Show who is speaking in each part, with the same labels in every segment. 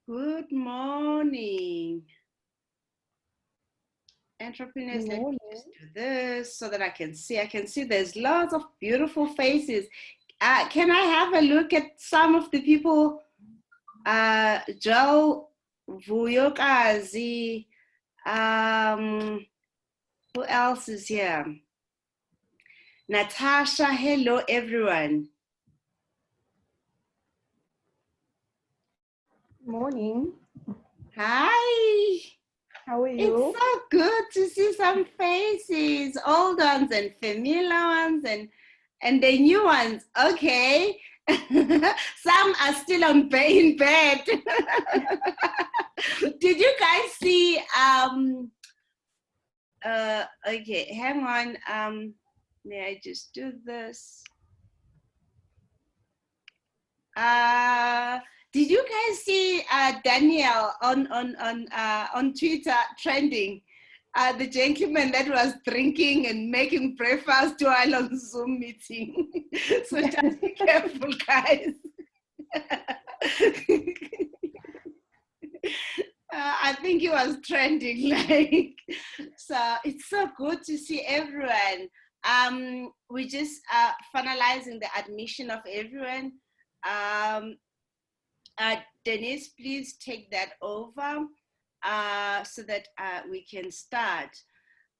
Speaker 1: Good morning. Entrepreneurs,
Speaker 2: Good
Speaker 1: let me
Speaker 2: morning.
Speaker 1: just do this so that I can see. I can see there's lots of beautiful faces. Can I have a look at some of the people? Joe Vuyokazi. Who else is here? Natasha, hello everyone.
Speaker 2: Morning.
Speaker 1: Hi.
Speaker 2: How are
Speaker 1: It's
Speaker 2: you?
Speaker 1: so good to see some faces, old ones and familiar ones and the new ones. Okay. Some are still in bed. Did you guys see okay, hang on. May I just do this? Did you guys see Daniel on Twitter trending? The gentleman that was drinking and making breakfast while on Zoom meeting. So just be careful, guys. I think he was trending, like, so it's so good to see everyone. We just finalizing the admission of everyone. Um, Denise, please take that over so that we can start.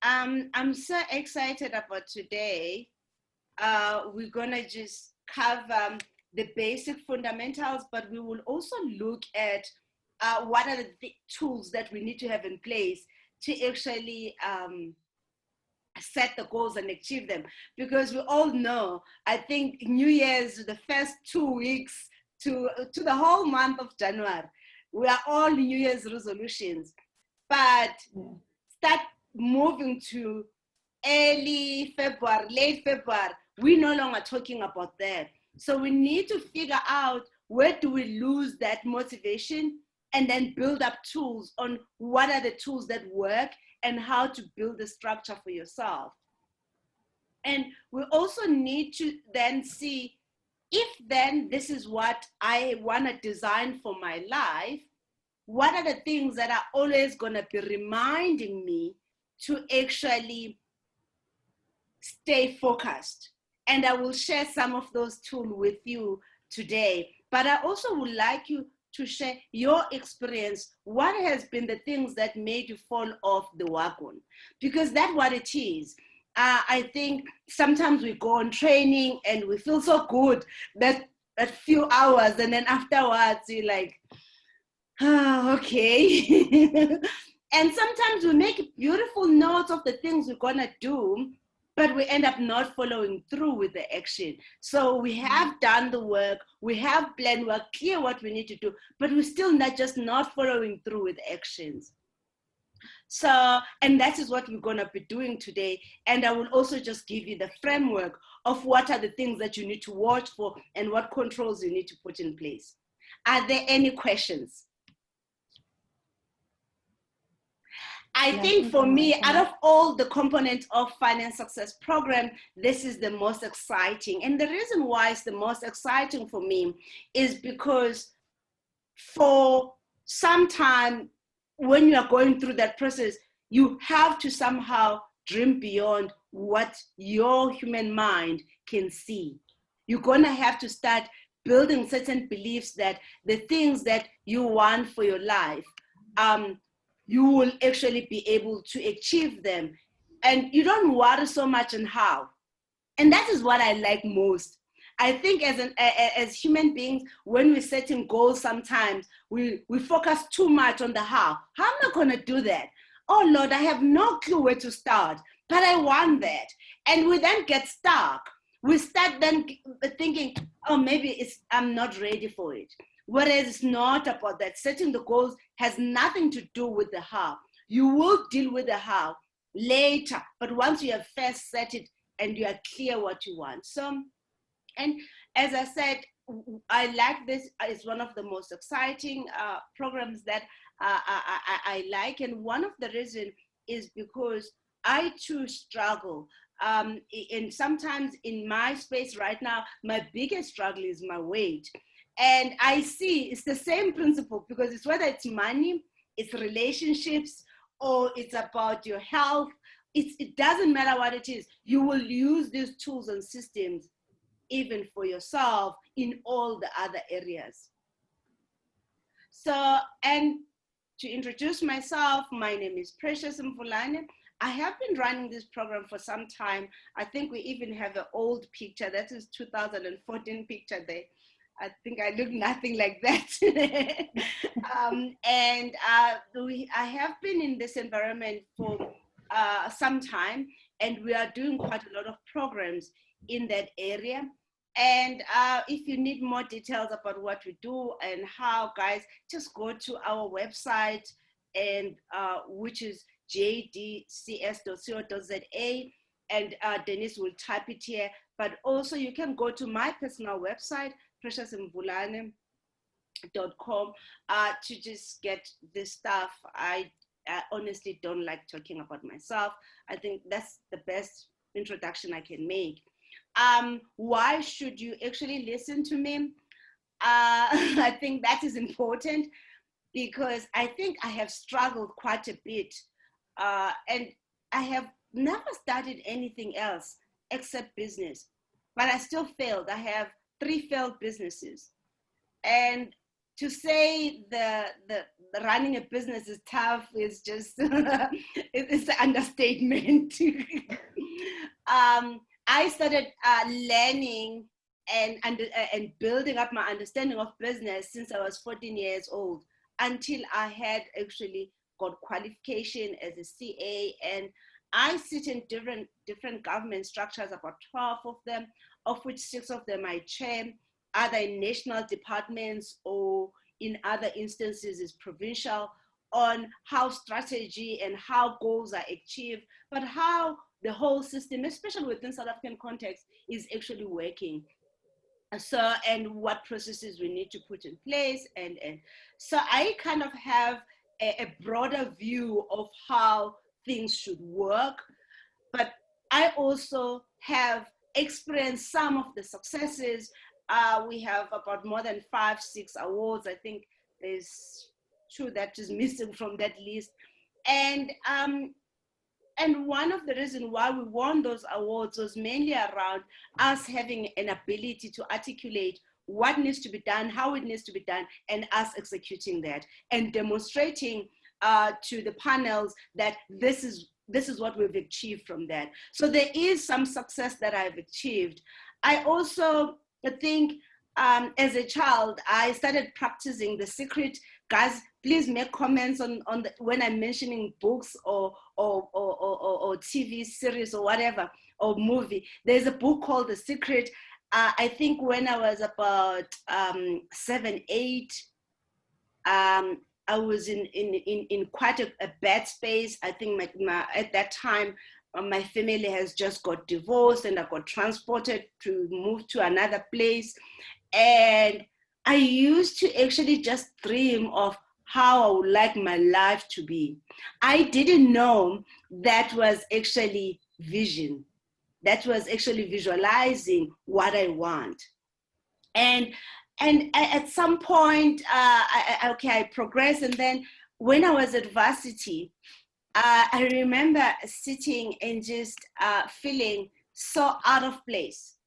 Speaker 1: I'm so excited about today. We're gonna just cover the basic fundamentals, but we will also look at what are the tools that we need to have in place to actually set the goals and achieve them. Because we all know, I think New Year's, the first 2 weeks to the whole month of January, we are all New Year's resolutions. But start moving to early February, late February, we're no longer talking about that. So we need to figure out where do we lose that motivation and then build up tools on what are the tools that work and how to build the structure for yourself. And we also need to then see if then this is what I want to design for my life, what are the things that are always going to be reminding me to actually stay focused? And I will share some of those tools with you today. But I also would like you to share your experience. What has been the things that made you fall off the wagon? Because that's what it is. I think sometimes we go on training and we feel so good that few hours, and then afterwards you're like, oh, okay. And sometimes we make beautiful notes of the things we're gonna do, but we end up not following through with the action. So we have done the work, we have planned, we're clear what we need to do, but we're still not following through with actions. So, and that is what we're gonna be doing today. And I will also just give you the framework of what are the things that you need to watch for and what controls you need to put in place. Are there any questions? I think for me, out of all the components of Finance Success Program, this is the most exciting. And the reason why it's the most exciting for me is because for some time, when you are going through that process, you have to somehow dream beyond what your human mind can see. You're going to have to start building certain beliefs that the things that you want for your life, you will actually be able to achieve them. And you don't worry so much on how. And that is what I like most. I think as human beings, when we're setting goals, sometimes we focus too much on the how. How am I going to do that? Oh, Lord, I have no clue where to start, but I want that. And we then get stuck. We start then thinking, oh, maybe I'm not ready for it. Whereas it's not about that. Setting the goals has nothing to do with the how. You will deal with the how later, but once you have first set it and you are clear what you want. So, and as I said, I like this. It's one of the most exciting programs that I like. And one of the reasons is because I too struggle. And sometimes in my space right now, my biggest struggle is my weight. And I see it's the same principle, because it's whether it's money, it's relationships, or it's about your health. It doesn't matter what it is. You will use these tools and systems even for yourself in all the other areas. So, and to introduce myself, my name is Precious Mvulane. I have been running this program for some time. I think we even have an old picture. That is 2014 picture there. I think I look nothing like that. I have been in this environment for some time, and we are doing quite a lot of programs in that area. And if you need more details about what we do and how, guys, just go to our website, and which is jdcs.co.za, and Denise will type it here. But also you can go to my personal website, preciousmvulane.com, to just get this stuff. I honestly don't like talking about myself. I think that's the best introduction I can make. Why should you actually listen to me? I think that is important, because I think I have struggled quite a bit, and I have never studied anything else except business, but I still failed. I have 3 failed businesses, and to say the running a business is tough is just it's an understatement. I started learning and building up my understanding of business since I was 14 years old, until I had actually got qualification as a CA, and I sit in different government structures, about 12 of them, of which 6 of them I chair, either in national departments or in other instances is provincial, on how strategy and how goals are achieved, but how the whole system, especially within South African context, is actually working. So, and what processes we need to put in place. And so I kind of have a broader view of how things should work, but I also have experienced some of the successes. We have about more than 5, 6 awards. I think there's 2 that is missing from that list. And one of the reasons why we won those awards was mainly around us having an ability to articulate what needs to be done, how it needs to be done, and us executing that and demonstrating to the panels that this is what we've achieved from that. So there is some success that I've achieved. I also think as a child, I started practicing The Secret. Guys, please make comments on when I'm mentioning books or TV series or whatever, or movie. There's a book called The Secret. I think when I was about 7, 8, I was in quite a bad space. I think at that time, my family has just got divorced, and I got transported to move to another place. And I used to actually just dream of how I would like my life to be. I didn't know that was actually vision. That was actually visualizing what I want. And at some point, I progressed. And then when I was at varsity, I remember sitting and just feeling so out of place.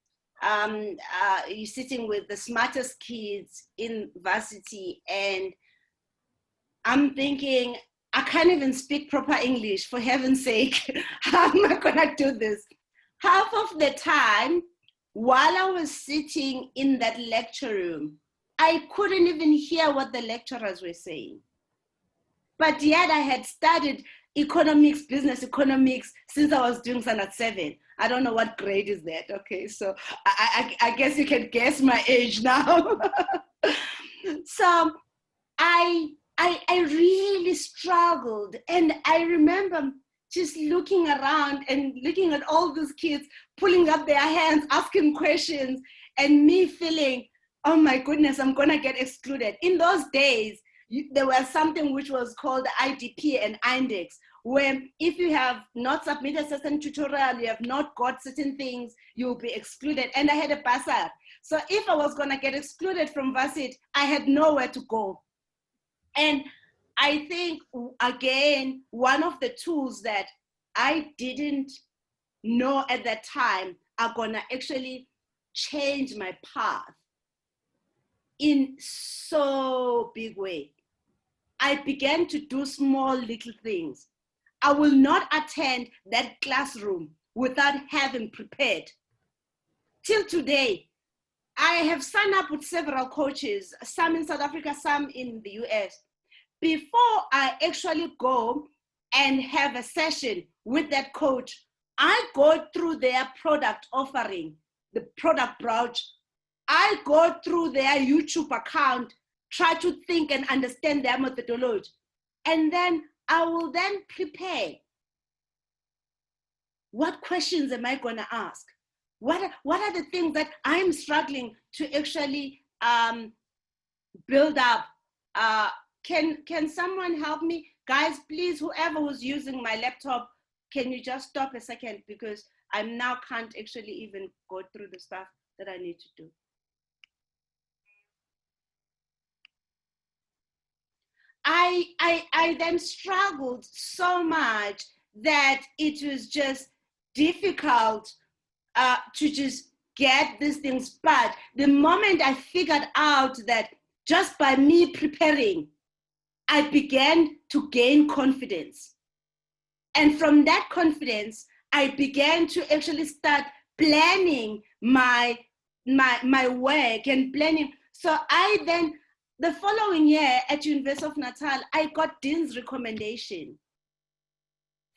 Speaker 1: You're sitting with the smartest kids in varsity, and I'm thinking, I can't even speak proper English, for heaven's sake. How am I gonna do this? Half of the time, while I was sitting in that lecture room, I couldn't even hear what the lecturers were saying. But yet I had studied economics, business economics, since I was doing standard 7. I don't know what grade is that. Okay, so I guess you can guess my age now. So I really struggled, and I remember just looking around and looking at all these kids pulling up their hands, asking questions, and me feeling, oh my goodness, I'm gonna get excluded. In those days, there was something which was called IDP and INDEX, where if you have not submitted a certain tutorial, you have not got certain things, you'll be excluded. And I had a bursar. So if I was gonna get excluded from varsity, I had nowhere to go. And I think, again, one of the tools that I didn't know at that time are gonna actually change my path in so big way. I began to do small little things. I will not attend that classroom without having prepared. Till today, I have signed up with several coaches, some in South Africa, some in the US. Before I actually go and have a session with that coach, I go through their product offering, the product browse. I go through their YouTube account, try to think and understand their methodology. And then I will then prepare. What questions am I gonna ask? What are the things that I'm struggling to actually build up? Can someone help me? Guys, please, whoever was using my laptop, can you just stop a second, because I now can't actually even go through the stuff that I need to do. I then struggled so much that it was just difficult to just get these things. But the moment I figured out that just by me preparing, I began to gain confidence. And from that confidence, I began to actually start planning my work and planning. So I then, the following year at University of Natal, I got Dean's recommendation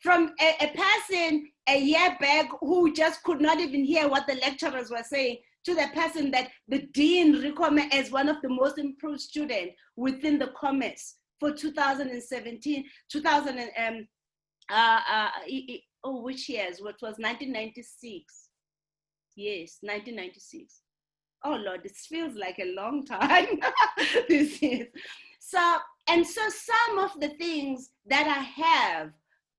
Speaker 1: from a person a year back who just could not even hear what the lecturers were saying, to the person that the Dean recommended as one of the most improved students within the commerce for 2017, which years? What was 1996? Yes, 1996. Oh Lord, this feels like a long time. This is so, and so some of the things that I have,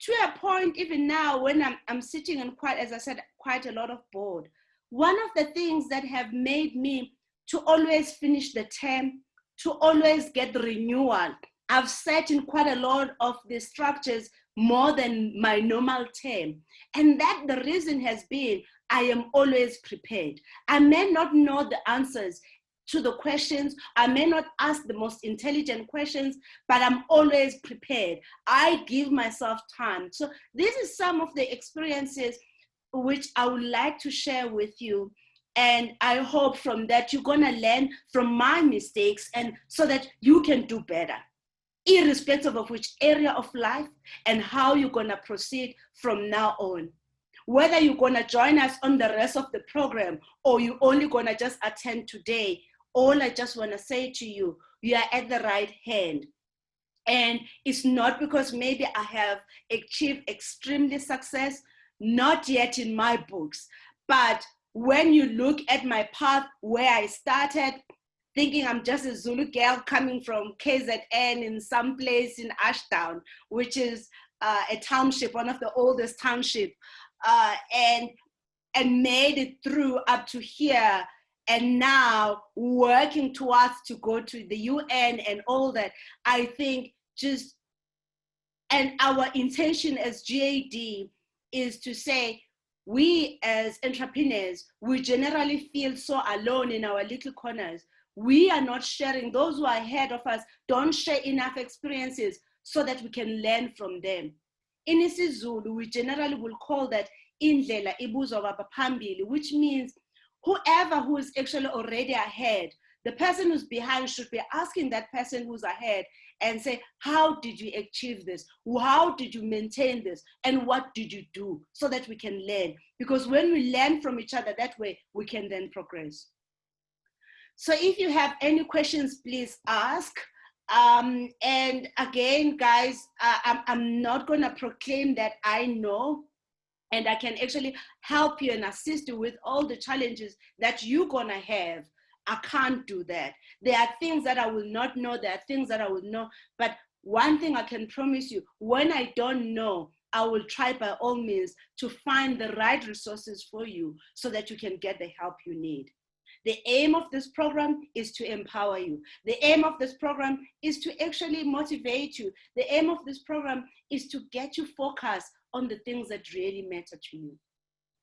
Speaker 1: to a point even now when I'm sitting on quite, as I said, quite a lot of board. One of the things that have made me to always finish the term, to always get the renewal. I've sat in quite a lot of the structures more than my normal term. And that the reason has been, I am always prepared. I may not know the answers to the questions. I may not ask the most intelligent questions, but I'm always prepared. I give myself time. So this is some of the experiences which I would like to share with you. And I hope from that you're gonna learn from my mistakes, and so that you can do better, irrespective of which area of life and how you're gonna proceed from now on. Whether you're gonna join us on the rest of the program or you're only gonna just attend today, all I just wanna say to you, you are at the right hand. And it's not because maybe I have achieved extremely success, not yet in my books, but when you look at my path where I started, thinking I'm just a Zulu girl coming from KZN in some place in Ashdown, which is a township, one of the oldest township, and made it through up to here, and now working towards to go to the UN and all that. I think just, and our intention as GAD is to say, we as entrepreneurs, we generally feel so alone in our little corners. We are not sharing. Those who are ahead of us don't share enough experiences so that we can learn from them. In isiZulu, we generally will call that indlela ibuzwa kwabaphambili, which means whoever who is actually already ahead, the person who's behind should be asking that person who's ahead and say, how did you achieve this? How did you maintain this? And what did you do? So that we can learn. Because when we learn from each other that way, we can then progress. So if you have any questions, please ask. And again, guys, I'm not gonna proclaim that I know, and I can actually help you and assist you with all the challenges that you're gonna have. I can't do that. There are things that I will not know, there are things that I will know, but one thing I can promise you, when I don't know, I will try by all means to find the right resources for you so that you can get the help you need. The aim of this program is to empower you. The aim of this program is to actually motivate you. The aim of this program is to get you focused on the things that really matter to you.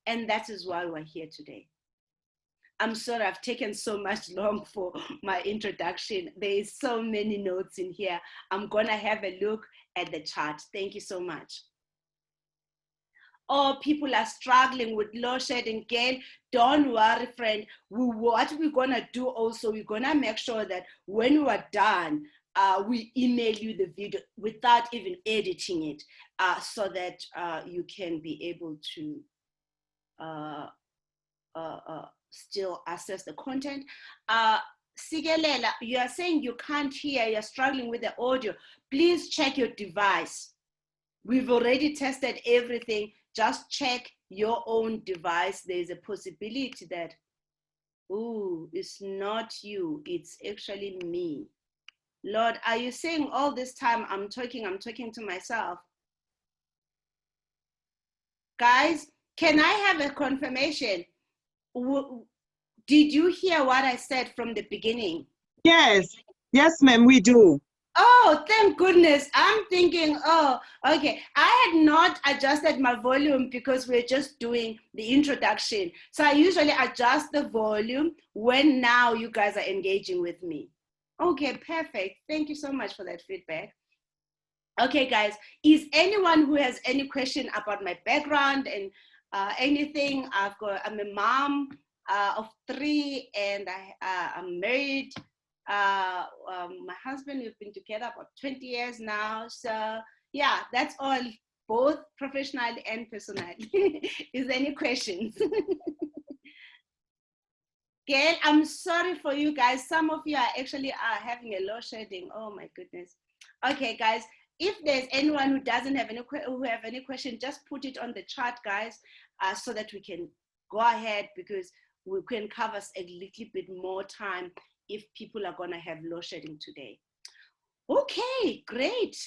Speaker 1: And that is why we're here today. I'm sorry I've taken so much long for my introduction. There is so many notes in here. I'm gonna have a look at the chart. Thank you so much. Oh, people are struggling with load shedding. Again, don't worry, friend. What we're gonna do also, we're gonna make sure that when we're done, we email you the video without even editing it, so that you can be able to still access the content. Sigelela, you are saying you can't hear, you're struggling with the audio. Please check your device. We've already tested everything. Just check your own device. There's a possibility that, ooh, it's not you, it's actually me. Lord, are you saying all this time I'm talking to myself? Guys, can I have a confirmation? Did you hear what I said from the beginning?
Speaker 3: Yes, yes, ma'am, we do.
Speaker 1: Oh, thank goodness. I'm thinking, oh, okay. I had not adjusted my volume because we're just doing the introduction. So I usually adjust the volume when now you guys are engaging with me. Okay, perfect. Thank you so much for that feedback. Okay, guys, is anyone who has any question about my background and anything? I'm a mom of 3 and I'm married. My husband, we've been together about 20 years now. So yeah, that's all, both professionally and personally. Is there any questions? Gail, I'm sorry for you guys. Some of you are actually having a load shedding. Oh my goodness. Okay, guys, if there's anyone who doesn't have any question, just put it on the chat, guys, so that we can go ahead, because we can cover a little bit more time if people are gonna have load shedding today. Okay, great.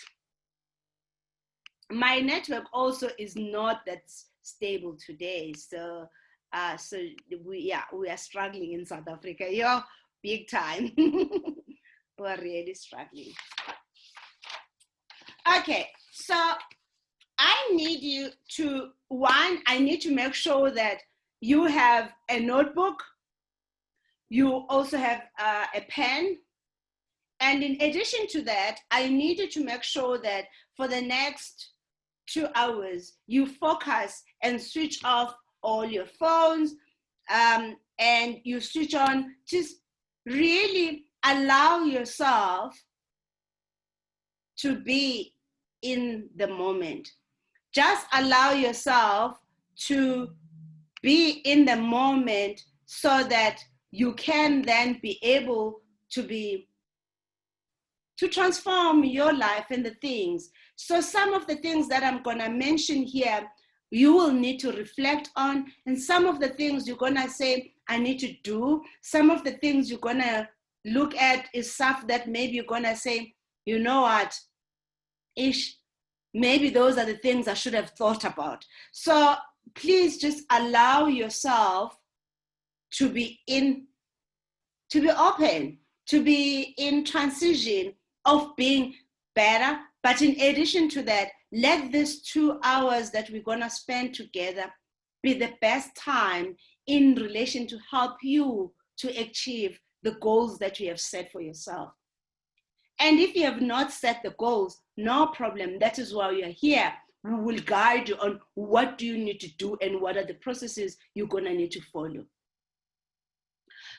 Speaker 1: My network also is not that stable today, so we are struggling in South Africa. You're big time. We're really struggling. Okay, so I need you to, I need to make sure that you have a notebook. You also have a pen. And in addition to that, I need you to make sure that for the next 2 hours, you focus and switch off all your phones, and you switch on, just really allow yourself to be in the moment. Just allow yourself to be in the moment so that you can then be able to transform your life and the things. So some of the things that I'm gonna mention here, you will need to reflect on, and some of the things you're gonna say, I need to do. Some of the things you're gonna look at is stuff that maybe you're gonna say, you know what, maybe those are the things I should have thought about. So please just allow yourself to be open, to be in transition of being better. But in addition to that, let these 2 hours that we're gonna spend together be the best time in relation to help you to achieve the goals that you have set for yourself. And if you have not set the goals, no problem. That is why we are here. We will guide you on what do you need to do and what are the processes you're gonna need to follow.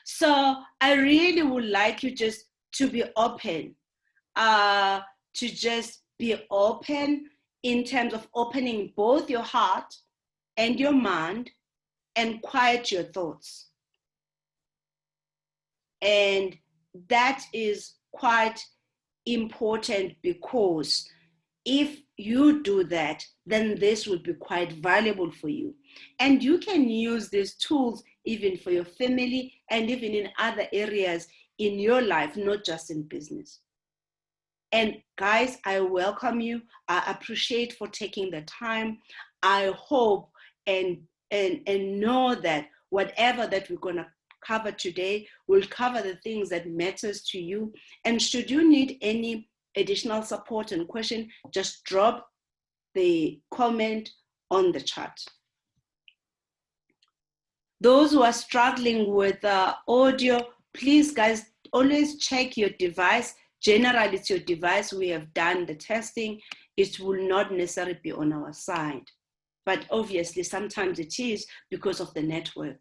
Speaker 1: So I really would like you just to be open, to just be open in terms of opening both your heart and your mind and quiet your thoughts. And that is quite important, because if you do that, then this will be quite valuable for you. And you can use these tools even for your family and even in other areas in your life, not just in business. And guys, I welcome you. I appreciate for taking the time. I hope and know that whatever that we're gonna covered today will cover the things that matters to you. And should you need any additional support and question, just drop the comment on the chat. Those who are struggling with audio, please guys, always check your device. Generally, it's your device. We have done the testing. It will not necessarily be on our side. But obviously, sometimes it is because of the network.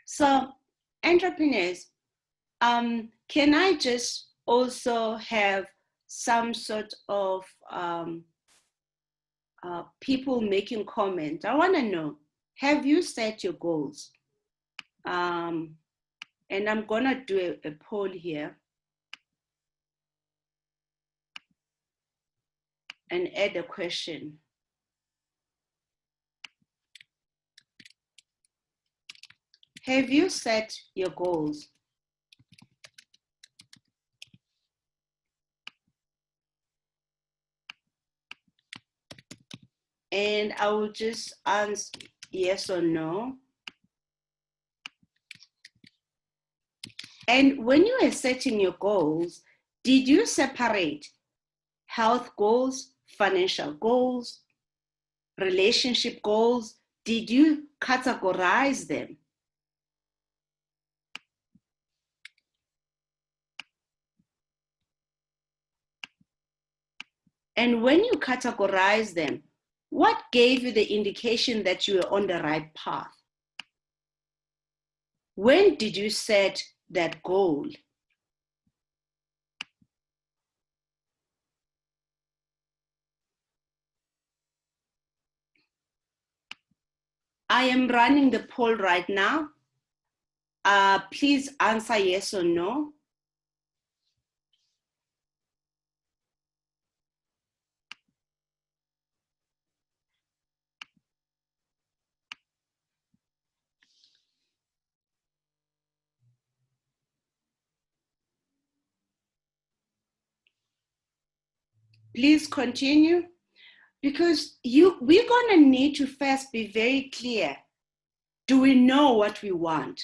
Speaker 1: So, entrepreneurs, can I just also have some sort of people making comment? I want to know, have you set your goals? And I'm going to do a poll here and add a question. Have you set your goals? And I will just answer yes or no. And when you are setting your goals, did you separate health goals, financial goals, relationship goals? Did you categorize them? And when you categorize them, what gave you the indication that you were on the right path? When did you set that goal? I am running the poll right now. Please answer yes or no. Please continue, because we're gonna need to first be very clear. Do we know what we want?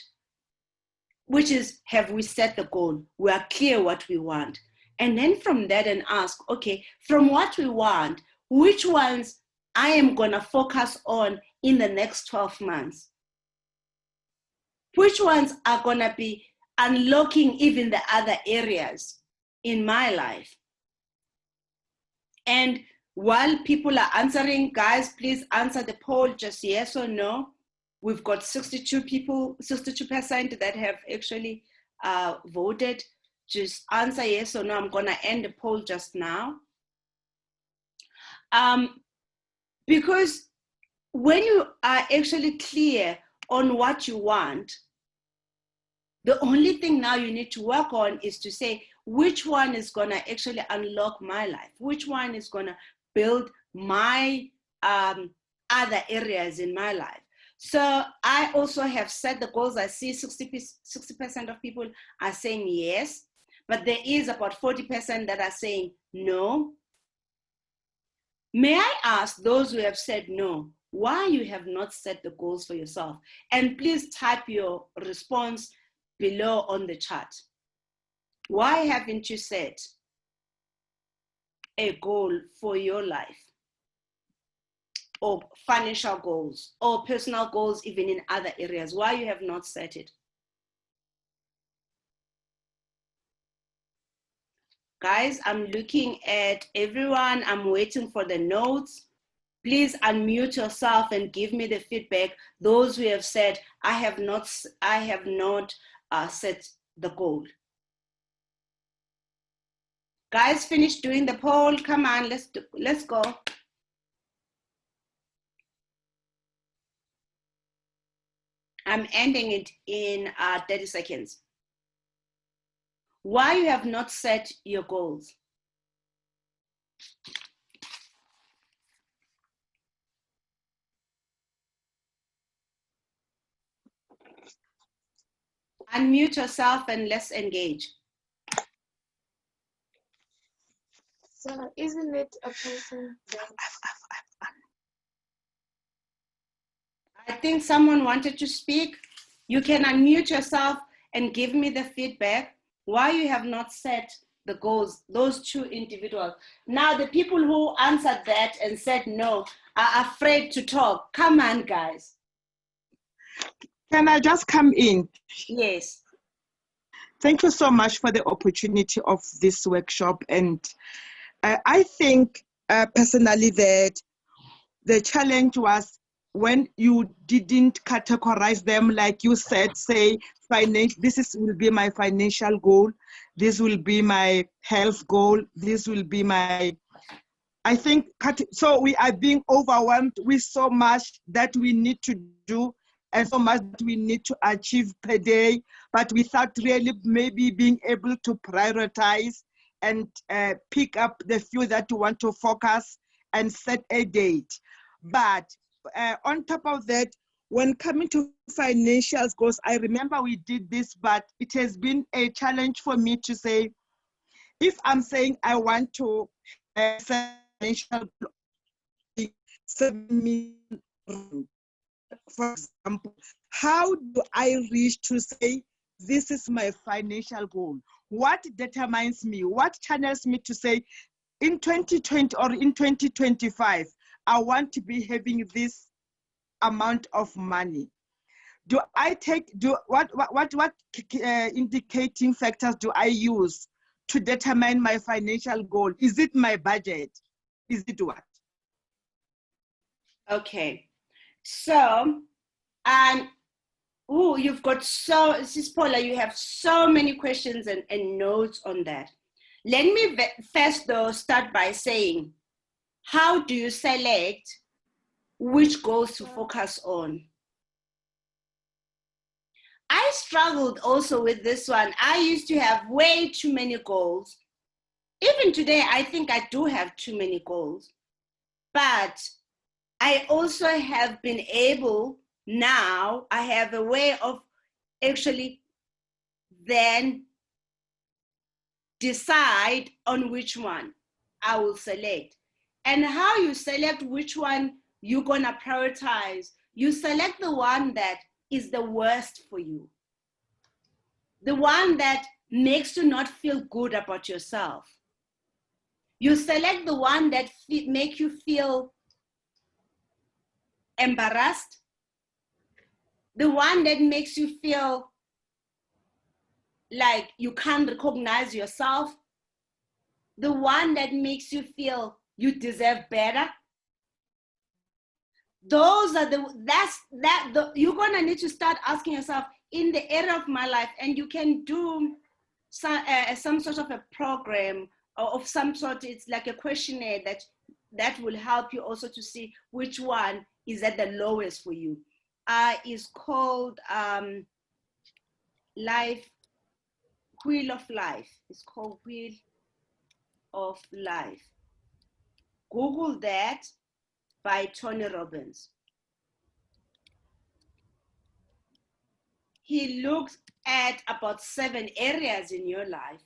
Speaker 1: Which is, have we set the goal? We are clear what we want. And then from that and ask, okay, from what we want, which ones I am gonna focus on in the next 12 months? Which ones are gonna be unlocking even the other areas in my life? And while people are answering, guys, please answer the poll, just yes or no. We've got 62 people, 62% that have actually voted. Just answer yes or no. I'm gonna end the poll just now. Because when you are actually clear on what you want, the only thing now you need to work on is to say, which one is gonna actually unlock my life? Which one is gonna build my other areas in my life? So I also have set the goals. I see 60% of people are saying yes, but there is about 40% that are saying no. May I ask those who have said no, why you have not set the goals for yourself? And please type your response below on the chat. Why haven't you set a goal for your life, or financial goals, or personal goals, even in other areas? Why you have not set it? Guys, I'm looking at everyone. I'm waiting for the notes. Please unmute yourself and give me the feedback. Those who have said, I have not set the goal. Guys, finish doing the poll. Come on, let's go. I'm ending it in 30 seconds. Why you have not set your goals? Unmute yourself and let's engage.
Speaker 4: So isn't it a person?
Speaker 1: I think someone wanted to speak. You can unmute yourself and give me the feedback why you have not set the goals, those two individuals. Now, the people who answered that and said no are afraid to talk. Come on, guys.
Speaker 3: Can I just come in?
Speaker 1: Yes.
Speaker 3: Thank you so much for the opportunity of this workshop. And I think personally that the challenge was when you didn't categorize them, like you said, say, will be my financial goal, this will be my health goal, this will be my, I think, so we are being overwhelmed with so much that we need to do and so much that we need to achieve per day, but without really maybe being able to prioritize and pick up the few that you want to focus and set a date. But on top of that, when coming to financial goals, I remember we did this, but it has been a challenge for me to say, if I'm saying I want to set financial goal, 7 million, for example, how do I reach to say, this is my financial goal? What determines me? What channels me to say, in 2020 or in 2025, I want to be having this amount of money? Do I take, what indicating factors do I use to determine my financial goal? Is it my budget? Is it what?
Speaker 1: Okay. So, you've got Sis Paula, you have so many questions and notes on that. Let me first though start by saying, how do you select which goals to focus on? I struggled also with this one. I used to have way too many goals. Even today, I think I do have too many goals, but I also have been able, now I have a way of actually then decide on which one I will select. And how you select which one you're gonna prioritize, you select the one that is the worst for you. The one that makes you not feel good about yourself. You select the one that make you feel embarrassed, the one that makes you feel like you can't recognize yourself, the one that makes you feel you deserve better. Those are you're gonna need to start asking yourself, in the area of my life, and you can do some sort of a program or of some sort. It's like a questionnaire that will help you also to see which one is at the lowest for you. It's called Wheel of Life. It's called Wheel of Life. Google that, by Tony Robbins. He looks at about 7 areas in your life,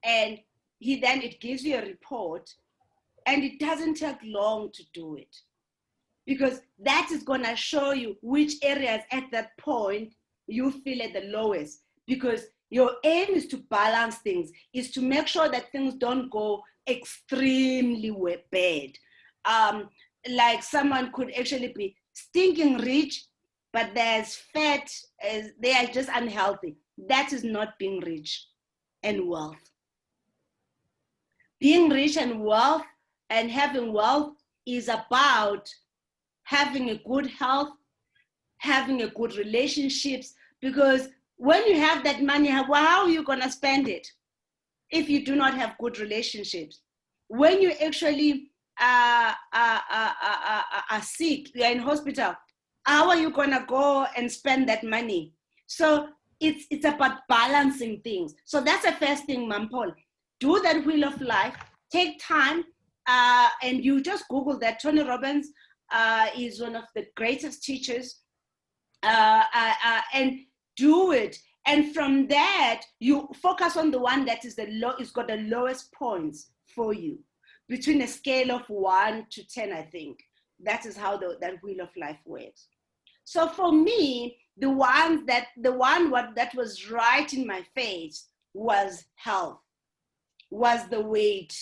Speaker 1: and it gives you a report, and it doesn't take long to do it, because that is gonna show you which areas at that point you feel at the lowest, because your aim is to balance things, is to make sure that things don't go extremely bad. Like someone could actually be stinking rich, but there's fat, they are just unhealthy. That is not being rich and wealth. Being rich and wealth and having wealth is about having a good health, having a good relationships, because when you have that money, how are you gonna spend it if you do not have good relationships? When you actually are sick, you're in hospital, how are you gonna go and spend that money? So it's about balancing things. So that's the first thing, Mampol. Do that Wheel of Life, take time, and you just Google that. Tony Robbins is one of the greatest teachers, and do it. And from that, you focus on the one that is it's got the lowest points for you, between a scale of 1 to 10, I think. That is how that Wheel of Life works. So for me, the one that was right in my face was health, was the weight.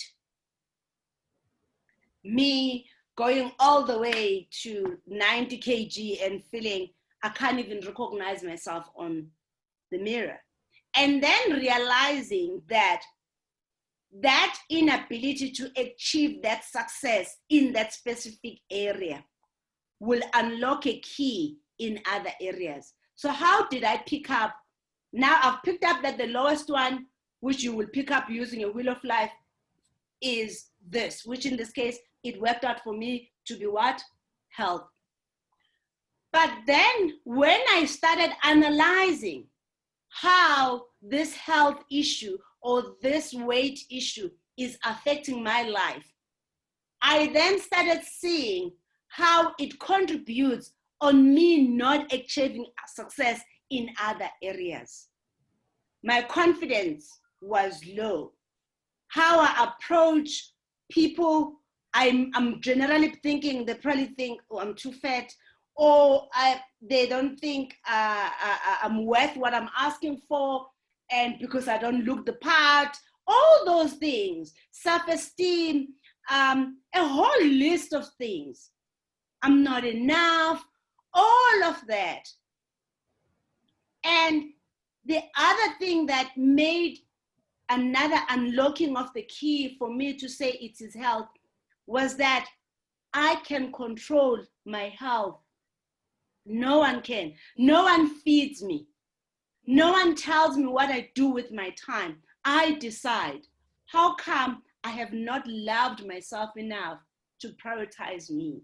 Speaker 1: Me going all the way to 90 kg and feeling I can't even recognize myself on the mirror. And then realizing that inability to achieve that success in that specific area will unlock a key in other areas. So how did I pick up? Now I've picked up that the lowest one, which you will pick up using a wheel of life, is this, which in this case, it worked out for me to be what? Health. But then when I started analyzing how this health issue or this weight issue is affecting my life, I then started seeing how it contributes on me not achieving success in other areas. My confidence was low. How I approach people, I'm generally thinking, they probably think, oh, I'm too fat, or they don't think I'm worth what I'm asking for, and because I don't look the part, all those things, self-esteem, a whole list of things. I'm not enough, all of that. And the other thing that made another unlocking of the key for me to say it is health was that I can control my health. No one can. No one feeds me. No one tells me what I do with my time. I decide. How come I have not loved myself enough to prioritize me?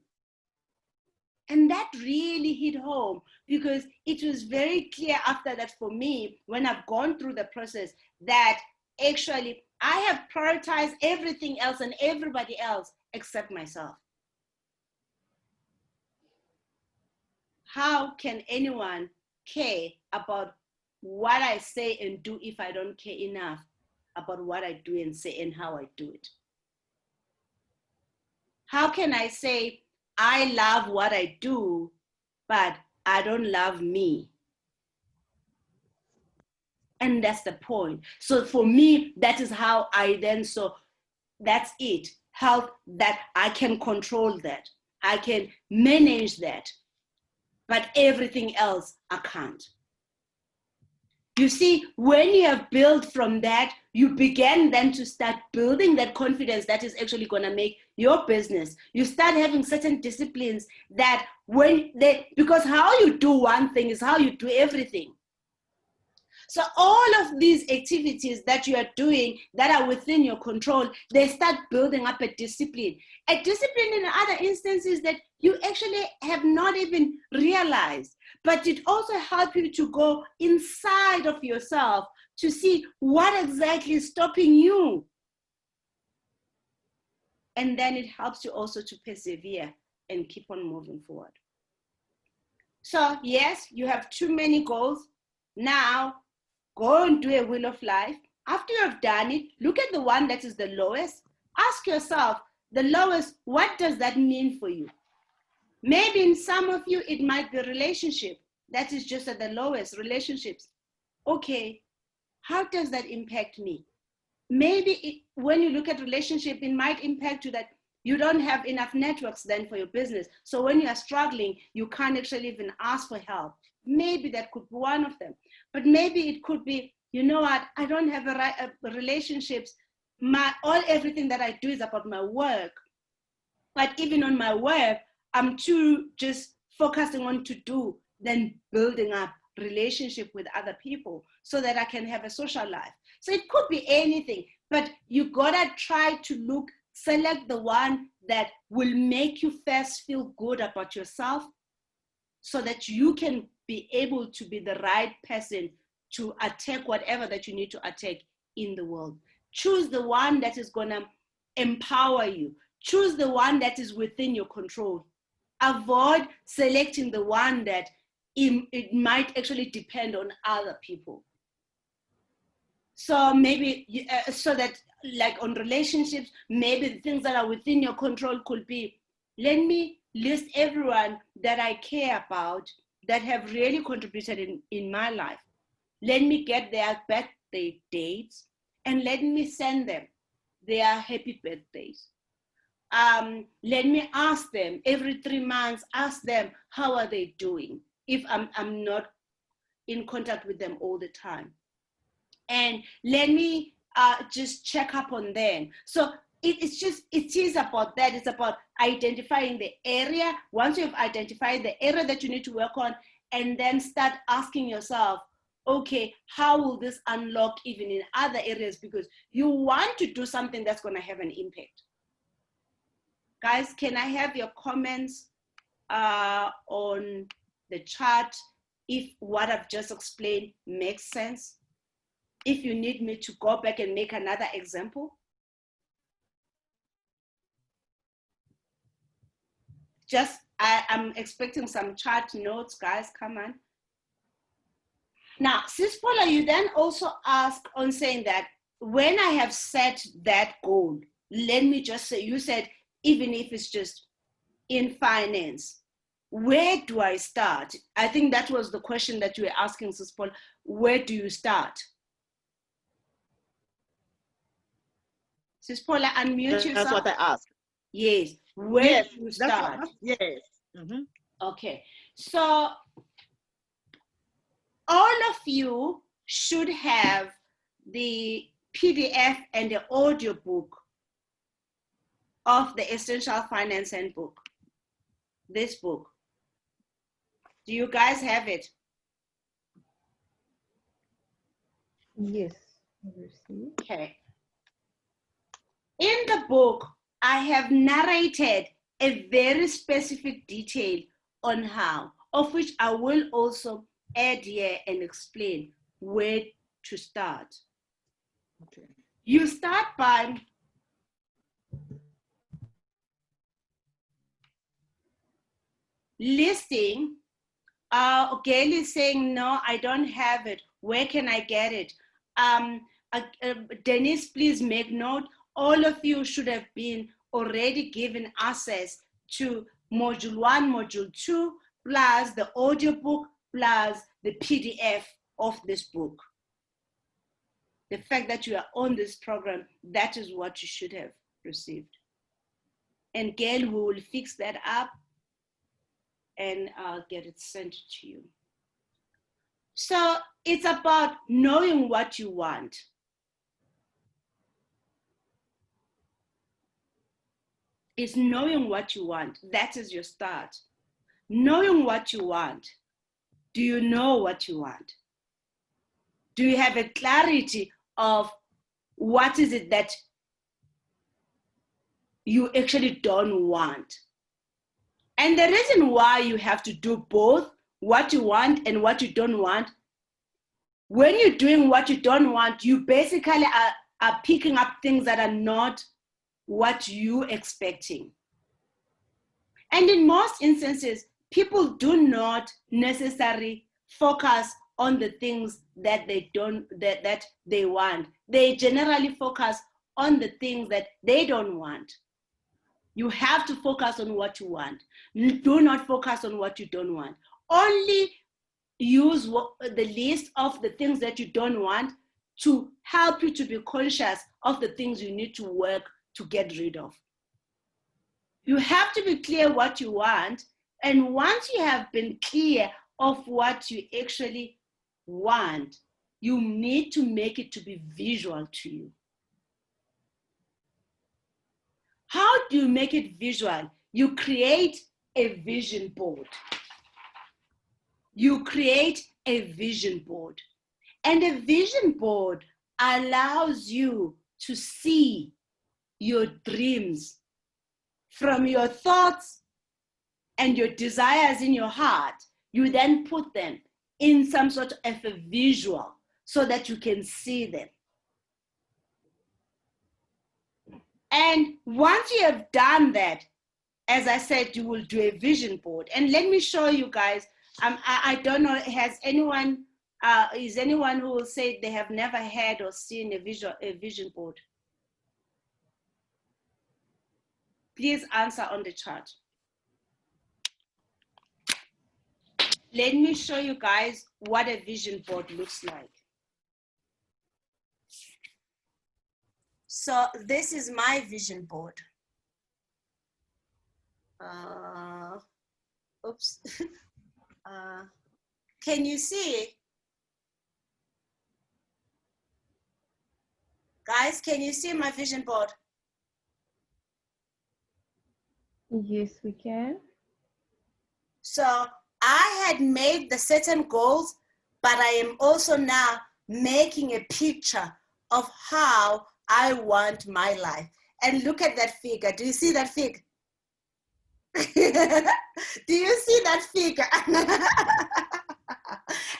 Speaker 1: And that really hit home, because it was very clear after that for me, when I've gone through the process, that actually I have prioritized everything else and everybody else except myself. How can anyone care about what I say and do if I don't care enough about what I do and say and how I do it? How can I say I love what I do, but I don't love me? And that's the point. So for me, that is how I then saw, that's it. Health, that I can control that. I can manage that. But everything else, I can't. You see, when you have built from that, you begin then to start building that confidence that is actually going to make your business. You start having certain disciplines that because how you do one thing is how you do everything. So all of these activities that you are doing that are within your control, they start building up a discipline. A discipline in other instances that you actually have not even realized, but it also helps you to go inside of yourself to see what exactly is stopping you. And then it helps you also to persevere and keep on moving forward. So yes, you have too many goals. Now, go and do a wheel of life. After you have done it, look at the one that is the lowest. Ask yourself, the lowest, what does that mean for you? Maybe in some of you, it might be a relationship. That is just at the lowest, relationships. Okay, how does that impact me? Maybe when you look at relationship, it might impact you that you don't have enough networks then for your business. So when you are struggling, you can't actually even ask for help. Maybe that could be one of them. But maybe it could be, you know what, I don't have relationships. Everything that I do is about my work. But even on my work, I'm too just focusing on to do than building up relationship with other people so that I can have a social life. So it could be anything, but you gotta try to select the one that will make you first feel good about yourself so that you can be able to be the right person to attack whatever that you need to attack in the world. Choose the one that is gonna empower you. Choose the one that is within your control. Avoid selecting the one that it might actually depend on other people. So maybe, so that like on relationships, maybe the things that are within your control could be, let me list everyone that I care about that have really contributed in my life. Let me get their birthday dates and let me send them their happy birthdays. Let me ask them every 3 months, ask them, how are they doing? If I'm not in contact with them all the time. And let me just check up on them. So it is about that. It's about identifying the area. Once you've identified the area that you need to work on, and then start asking yourself, okay, how will this unlock even in other areas? Because you want to do something that's going to have an impact. Guys, can I have your comments on the chart if what I've just explained makes sense? If you need me to go back and make another example. Just, I'm expecting some chart notes, guys, come on. Now, Sis Paula, you then also ask on saying that when I have set that goal, let me just say, you said, even if it's just in finance, where do I start? I think that was the question that you were asking, Sis Paula. Where do you start? Sis Paula, unmute yourself.
Speaker 5: That's what I asked.
Speaker 1: Yes. Where do you start?
Speaker 5: Yes. Mm-hmm.
Speaker 1: Okay. So all of you should have the PDF and the audio book of the Essential Finance Handbook. This book. Do you guys have it?
Speaker 2: Yes. I will see.
Speaker 1: Okay. In the book, I have narrated a very specific detail on how, of which I will also add here and explain where to start.
Speaker 3: Okay.
Speaker 1: You start by listing. Gail is saying, no, I don't have it. Where can I get it? Denise, please make note. All of you should have been already given access to module 1, module 2, plus the audiobook, plus the PDF of this book. The fact that you are on this program, that is what you should have received. And Gail, we will fix that up and I'll get it sent to you. So it's about knowing what you want. It's knowing what you want. That is your start. Knowing what you want. Do you know what you want? Do you have a clarity of what is it that you actually don't want? And the reason why you have to do both, what you want and what you don't want, when you're doing what you don't want, you basically are picking up things that are not what you're expecting. And in most instances, people do not necessarily focus on the things that they don't, that they want. They generally focus on the things that they don't want. You have to focus on what you want. Do not focus on what you don't want. Only use the list of the things that you don't want to help you to be conscious of the things you need to work to get rid of. You have to be clear what you want. And once you have been clear of what you actually want, you need to make it to be visual to you. How do you make it visual? You create a vision board. You create a vision board. And a vision board allows you to see your dreams from your thoughts and your desires in your heart. You then put them in some sort of a visual so that you can see them. And once you have done that, as I said, you will do a vision board. And let me show you guys. I don't know, has anyone, is anyone who will say they have never had or seen a vision board? Please answer on the chat. let me show you guys what a vision board looks like. So this is my vision board. Oops. Can you see? Guys, can you see my vision board?
Speaker 2: Yes, we can.
Speaker 1: So I had made the certain goals, but I am also now making a picture of how I want my life. And look at that figure. Do you see that figure? Do you see that figure?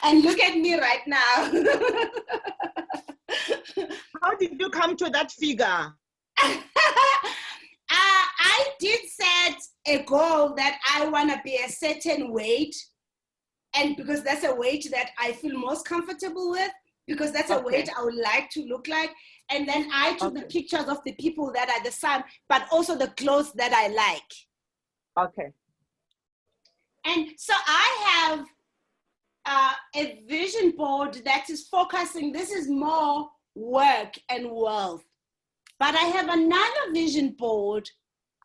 Speaker 1: And look at me right now.
Speaker 3: How did you come to that figure?
Speaker 1: I did set a goal that I want to be a certain weight, and because that's a weight that I feel most comfortable with, because that's a weight I would like to look like. And then I took the pictures of the people that are the same, but also the clothes that I like.
Speaker 3: Okay.
Speaker 1: And so I have a vision board that is focusing, this is more work and wealth. But I have another vision board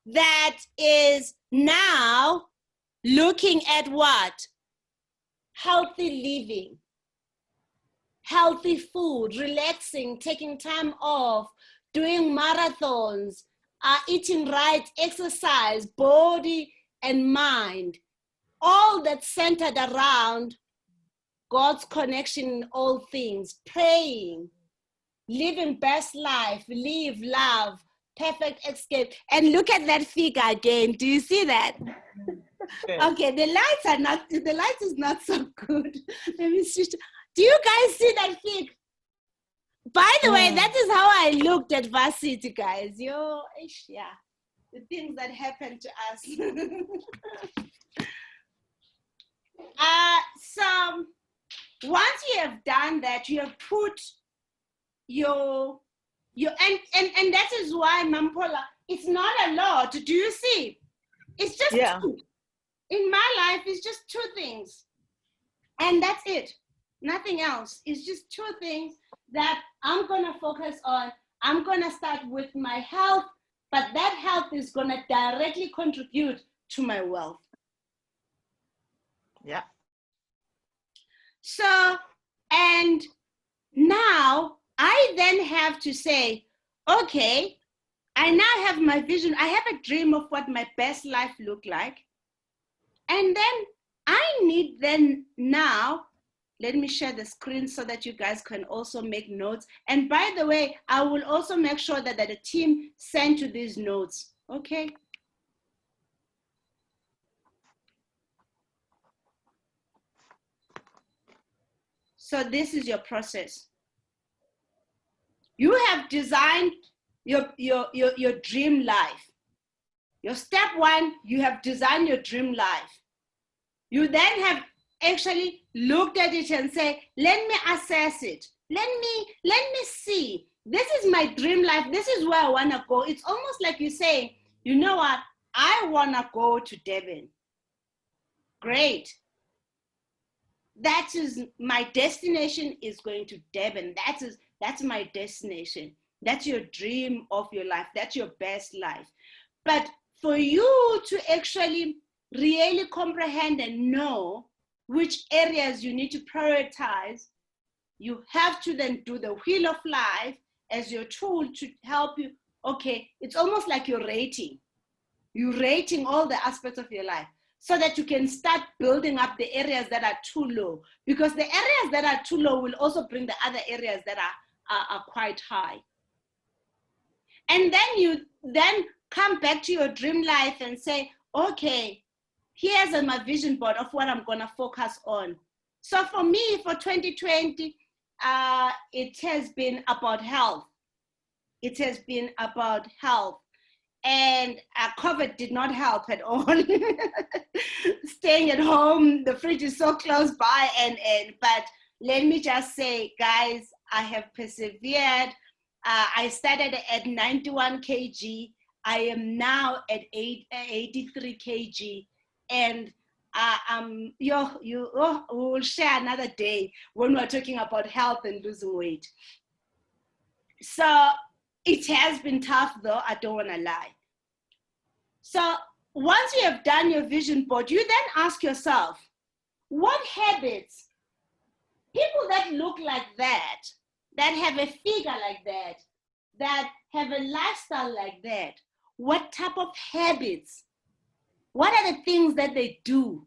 Speaker 1: that is now looking at what? Healthy living, healthy food, relaxing, taking time off, doing marathons, eating right, exercise, body and mind, all that's centered around God's connection in all things, praying, living best life, live, love, perfect escape. And look at that figure again. Do you see that? Okay, the light is not so good. Let me switch. Do you guys see that figure? By the way, that is how I looked at Varsity, guys. Yeah, the things that happened to us. So once you have done that, you have put your and that is why, Mampola, it's not a lot. Do you see? It's just two. In my life, it's just two things. And that's it. Nothing else. It's just two things that I'm gonna focus on. I'm gonna start with my health, but that health is gonna directly contribute to my wealth.
Speaker 3: Yeah.
Speaker 1: So, and now I then have to say, okay, I now have my vision. I have a dream of what my best life look like. And then I need then now, let me share the screen so that you guys can also make notes. And by the way, I will also make sure that the team send you these notes, okay? So this is your process. You have designed your dream life. Your step one, you have designed your dream life. You then have actually looked at it and say, let me assess it. Let me see. This is my dream life. This is where I want to go. It's almost like you saying, you know what? I want to go to Durban. Great. That is my destination, is going to Durban. That's my destination. That's your dream of your life. That's your best life. But for you to actually really comprehend and know which areas you need to prioritize, you have to then do the wheel of life as your tool to help you. Okay, it's almost like you're rating. You're rating all the aspects of your life so that you can start building up the areas that are too low, because the areas that are too low will also bring the other areas that are quite high. And then you then come back to your dream life and say, okay, here's my vision board of what I'm gonna focus on. So for me, for 2020, it has been about health. It has been about health. And COVID did not help at all. Staying at home, the fridge is so close by, but let me just say, guys, I have persevered. I started at 91 kg. I am now at 83 kg. And we will share another day when we're talking about health and losing weight. So it has been tough though, I don't want to lie. So once you have done your vision board, you then ask yourself, what habits, people that look like that have a figure like that have a lifestyle like that, what type of habits, what are the things that they do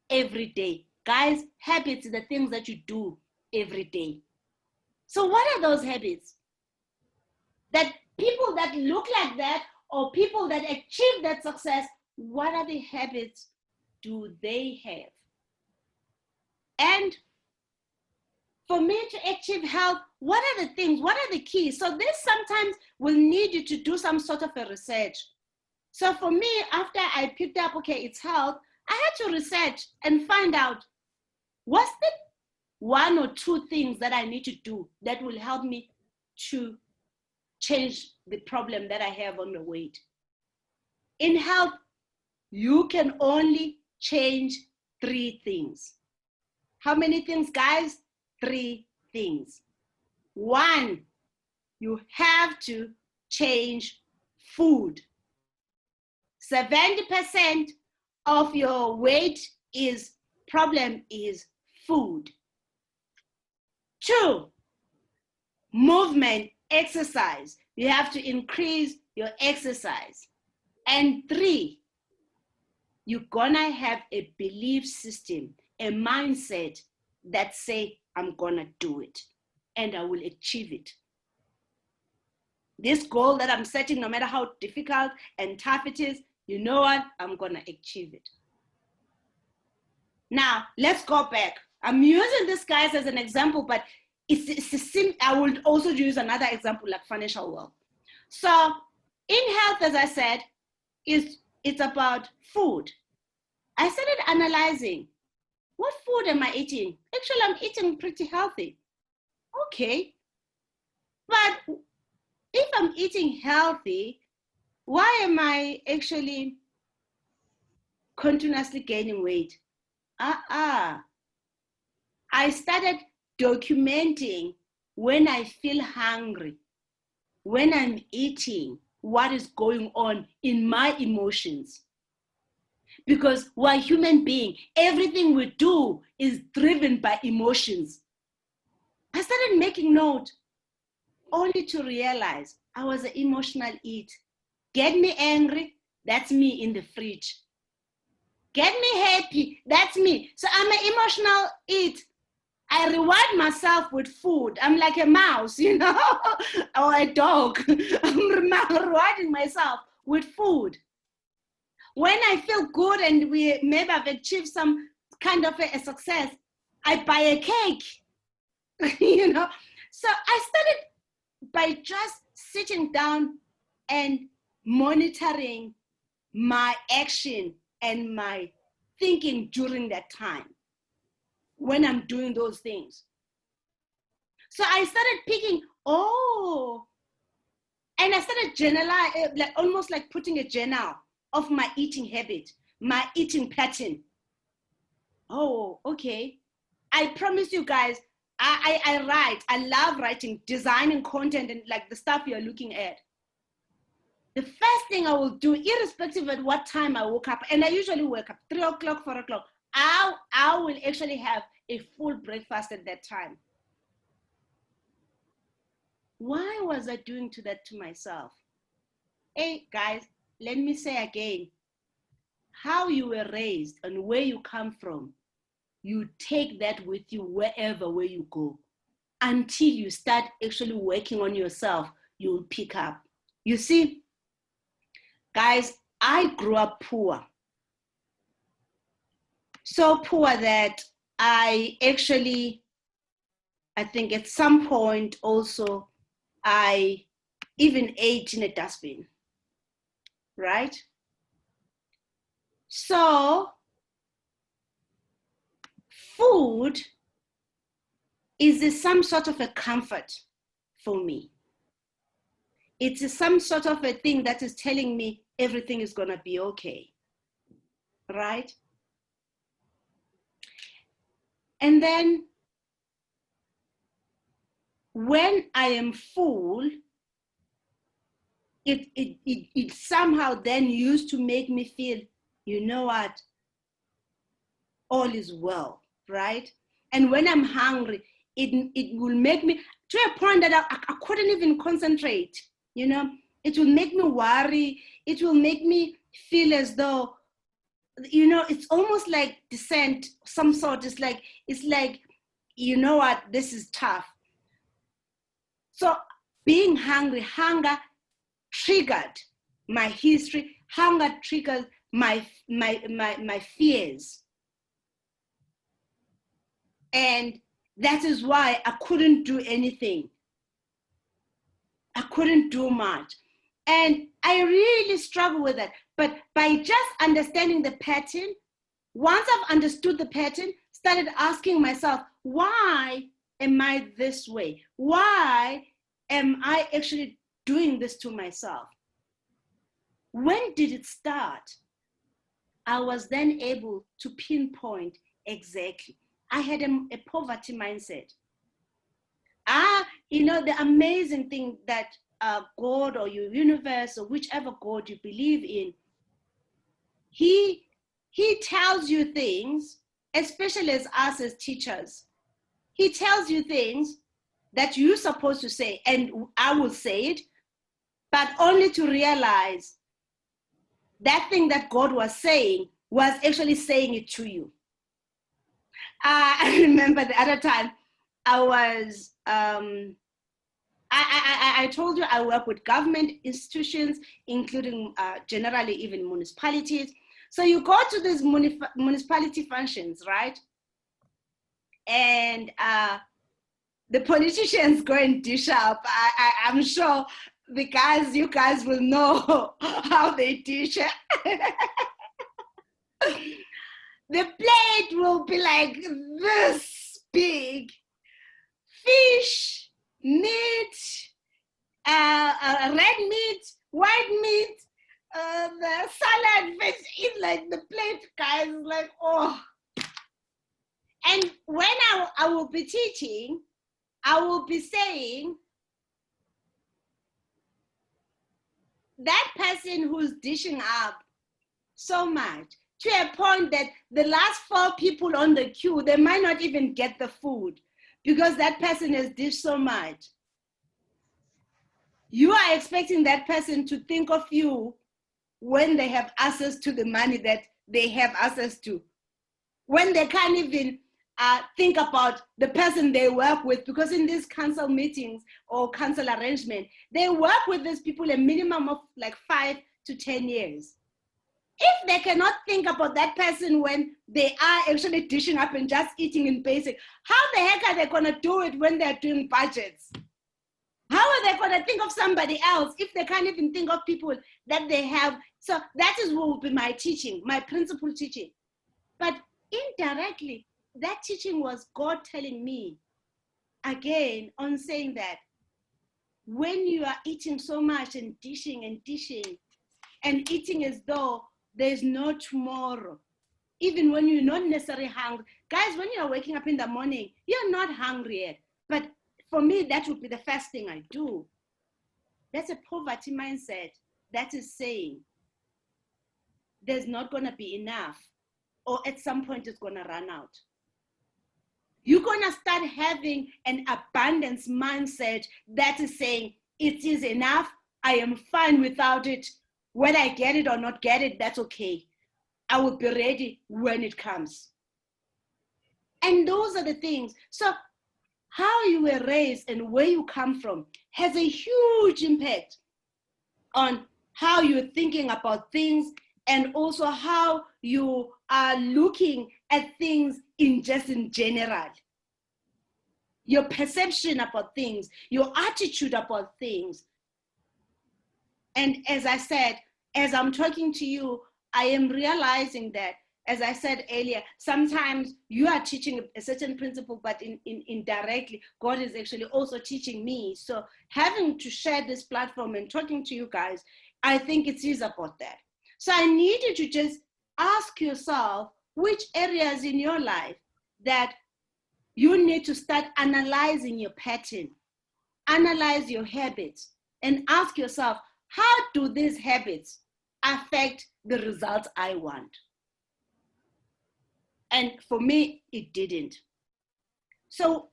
Speaker 1: every day? Guys, habits are the things that you do every day. So what are those habits? That people that look like that or people that achieve that success, what are the habits do they have? And for me to achieve health, what are the things, what are the keys? So this sometimes will need you to do some sort of a research. So for me, after I picked up, okay, it's health, I had to research and find out what's the 1 or 2 things that I need to do that will help me to change the problem that I have on the weight. In health, you can only change 3 things. How many things, guys? 3 things. 1, you have to change food. 70% of your weight problem is food. 2, movement, exercise. You have to increase your exercise. And 3, you're gonna have a belief system, a mindset that say, I'm gonna do it and I will achieve it. This goal that I'm setting, no matter how difficult and tough it is, you know what? I'm gonna achieve it. Now, let's go back. I'm using this, guys, as an example, but I will also use another example like financial wealth. So in health, as I said, it's about food. I started analyzing, what food am I eating? Actually, I'm eating pretty healthy. Okay, but if I'm eating healthy, why am I actually continuously gaining weight? I started documenting when I feel hungry, when I'm eating, what is going on in my emotions. Because we're human beings, everything we do is driven by emotions. I started making note only to realize I was an emotional eat. Get me angry, that's me in the fridge. Get me happy, that's me. So I'm an emotional eat. I reward myself with food. I'm like a mouse, you know, or a dog. I'm rewarding myself with food. When I feel good and maybe I've achieved some kind of a success, I buy a cake, you know. So I started by just sitting down and monitoring my action and my thinking during that time when I'm doing those things. So I started picking, and I started journaling, like almost like putting a journal of my eating habit, my eating pattern. Oh, okay. I promise you guys, I write. I love writing, designing content and like the stuff you're looking at. The first thing I will do, irrespective of what time I woke up, and I usually wake up 3 o'clock, 4 o'clock, I will actually have a full breakfast at that time. Why was I doing that to myself? Hey guys, let me say again, how you were raised and where you come from, you take that with you where you go. Until you start actually working on yourself, you'll pick up. You see, guys, I grew up poor. So poor that I think at some point also, I even ate in a dustbin, right? So food is some sort of a comfort for me. It's some sort of a thing that is telling me everything is gonna be okay. right? And then when I am full, it somehow then used to make me feel, you know what, all is well, right? And when I'm hungry, it will make me, to a point that I couldn't even concentrate, you know? It will make me worry. It will make me feel as though, you know, it's almost like descent, some sort. It's like, you know what, this is tough. So being hungry, hunger triggered my history. Hunger triggered my fears. And that is why I couldn't do anything. I couldn't do much. And I really struggle with that. But by just understanding the pattern, once I've understood the pattern, started asking myself, why am I this way? Why am I actually doing this to myself? When did it start? I was then able to pinpoint exactly. I had a poverty mindset. You know, the amazing thing that God or your universe or whichever God you believe in, he tells you things, especially as us as teachers. He tells you things that you're supposed to say, and I will say it, but only to realize that thing that God was saying was actually saying it to you. I remember the other time I was, I told you I work with government institutions, including generally even municipalities. So you go to these municipality functions, right? And the politicians go and dish up. I'm sure you guys will know how they dish. The plate will be like this big. Fish, meat, red meat, white meat, the salad, veg, it's like the plate, guys, like, oh. And when I will be teaching, I will be saying, that person who's dishing up so much, to a point that the last 4 people on the queue, they might not even get the food because that person has dished so much. You are expecting that person to think of you when they have access to the money that they have access to, when they can't even think about the person they work with, because in these council meetings or council arrangement, they work with these people a minimum of like 5 to 10 years. If they cannot think about that person when they are actually dishing up and just eating in basic, how the heck are they going to do it when they're doing budgets? How are they going to think of somebody else if they can't even think of people that they have? So that is what will be my teaching, my principal teaching. But indirectly, that teaching was God telling me, again, on saying that when you are eating so much and dishing and eating as though there's no tomorrow, even when you're not necessarily hungry. Guys, when you're waking up in the morning, you're not hungry yet. But for me, that would be the first thing I do. That's a poverty mindset that is saying there's not going to be enough, or at some point it's going to run out. You're going to start having an abundance mindset that is saying it is enough, I am fine without it. Whether I get it or not get it, that's okay. I will be ready when it comes. And those are the things. So how you were raised and where you come from has a huge impact on how you're thinking about things, and also how you are looking at things in general. Your perception about things, your attitude about things. And as I said, as I'm talking to you, I am realizing that, as I said earlier, sometimes you are teaching a certain principle, but indirectly, God is actually also teaching me. So having to share this platform and talking to you guys, I think it is about that. So I needed to just ask yourself which areas in your life that you need to start analyzing your pattern, analyze your habits, and ask yourself, how do these habits affect the results I want? And for me, it didn't. So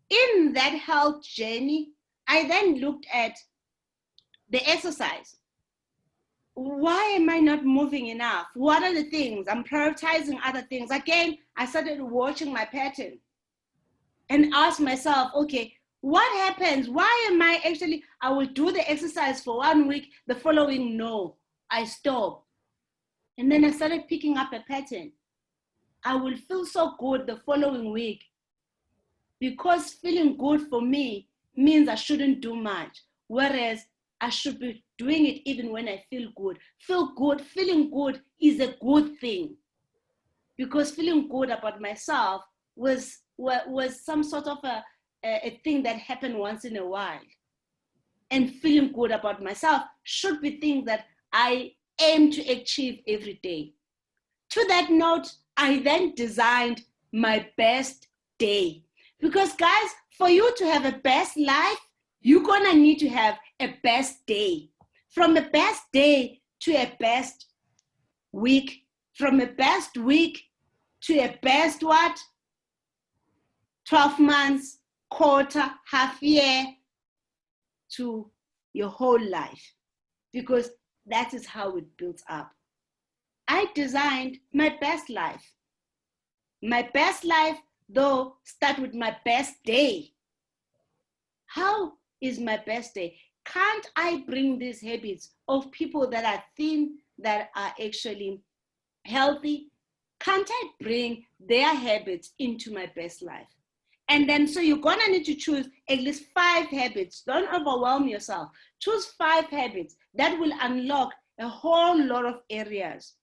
Speaker 1: in that health journey, I then looked at the exercise. Why am I not moving enough? What are the things? I'm prioritizing other things. Again, I started watching my pattern and asked myself, okay, what happens? Why am I actually, I will do the exercise for 1 week, the following, no, I stop. And then I started picking up a pattern. I will feel so good the following week, because feeling good for me means I shouldn't do much. Whereas I should be doing it even when I feel good. Feeling good is a good thing, because feeling good about myself was some sort of a thing that happened once in a while. And feeling good about myself should be things that I aim to achieve every day. To that note, I then designed my best day. Because guys, for you to have a best life, you're gonna need to have a best day. From a best day to a best week, from a best week to a best what? 12 months, quarter, half year, to your whole life. Because that is how it builds up. I designed my best life. My best life, though, start with my best day. How is my best day? Can't I bring these habits of people that are thin, that are actually healthy? Can't I bring their habits into my best life? And then, so you're gonna need to choose at least 5 habits. Don't overwhelm yourself. Choose 5 habits that will unlock a whole lot of areas.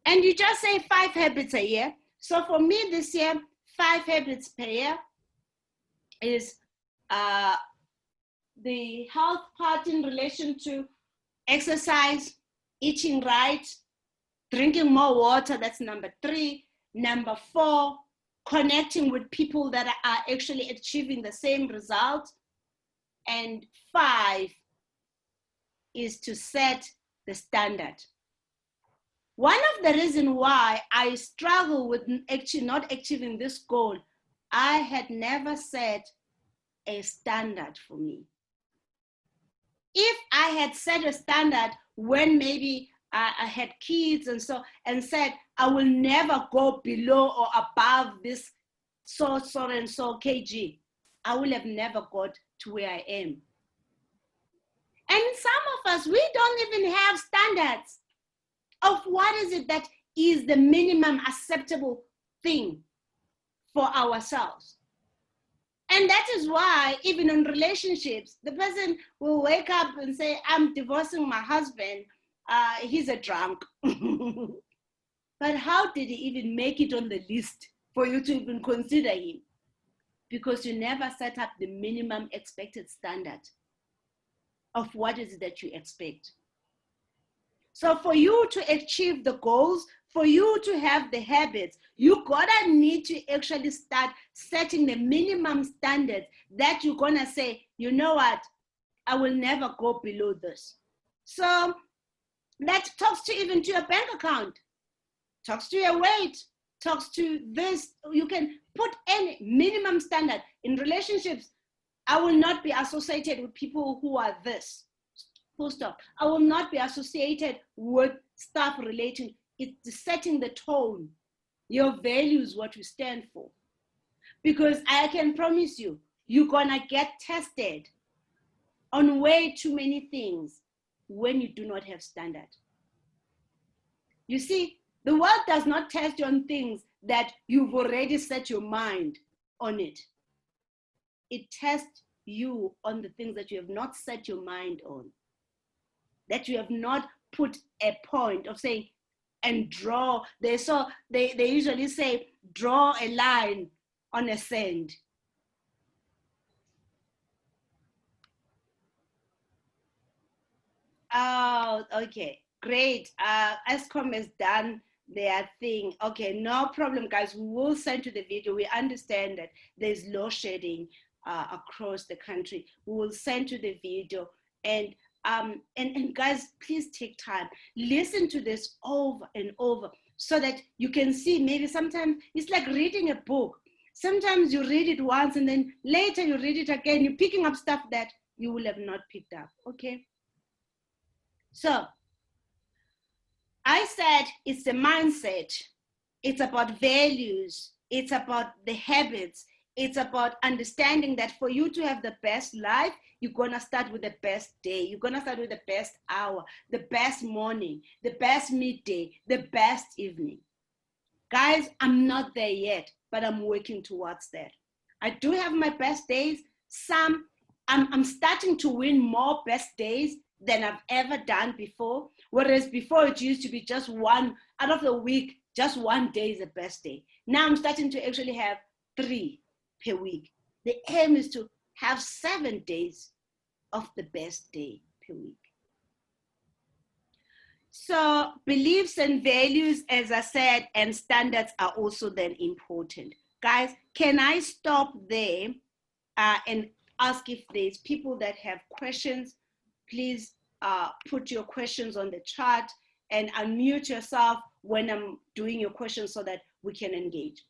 Speaker 1: And you just say 5 habits a year. So for me this year, 5 habits per year is the health part in relation to exercise, eating right, drinking more water, that's number 3. Number 4, connecting with people that are actually achieving the same result. And 5 is to set the standard. One of the reasons why I struggle with actually not achieving this goal, I had never set a standard for me. If I had set a standard when maybe I had kids and said, I will never go below or above this so and so kg, I will have never got to where I am. And some of us, we don't even have standards of what is it that is the minimum acceptable thing for ourselves. And that is why even in relationships, the person will wake up and say, I'm divorcing my husband, he's a drunk. But how did he even make it on the list for you to even consider him? Because you never set up the minimum expected standard of what is it that you expect. So for you to achieve the goals, for you to have the habits, you gotta need to actually start setting the minimum standards that you're gonna say, you know what, I will never go below this. So that talks to even to your bank account, talks to your weight, talks to this. You can put any minimum standard. In relationships, I will not be associated with people who are this. Full stop. I will not be associated with stuff relating. It's setting the tone. Your values, what you stand for. Because I can promise you, you're gonna get tested on way too many things when you do not have standard. You see, the world does not test you on things that you've already set your mind on it. It tests you on the things that you have not set your mind on, that you have not put a point of saying, and draw. They usually say, draw a line on a sand. Oh, okay, great. ESCOM has done their thing. Okay, no problem, guys. We will send you the video. We understand that there's load shedding across the country. We will send you the video. And guys, please take time. Listen to this over and over so that you can see. Maybe sometimes it's like reading a book. Sometimes you read it once and then later you read it again. You're picking up stuff that you will have not picked up. Okay. So I said it's the mindset. It's about values. It's about the habits. It's about understanding that for you to have the best life, you're going to start with the best day. You're going to start with the best hour, the best morning, the best midday, the best evening. Guys, I'm not there yet, but I'm working towards that. I do have my best days. I'm starting to win more best days than I've ever done before. Whereas before it used to be just one out of the week, just one day is the best day. Now I'm starting to actually have 3 per week. The aim is to have 7 days of the best day per week. So beliefs and values, as I said, and standards are also then important. Guys, can I stop there and ask if there's people that have questions? Please put your questions on the chat and unmute yourself when I'm doing your questions so that we can engage.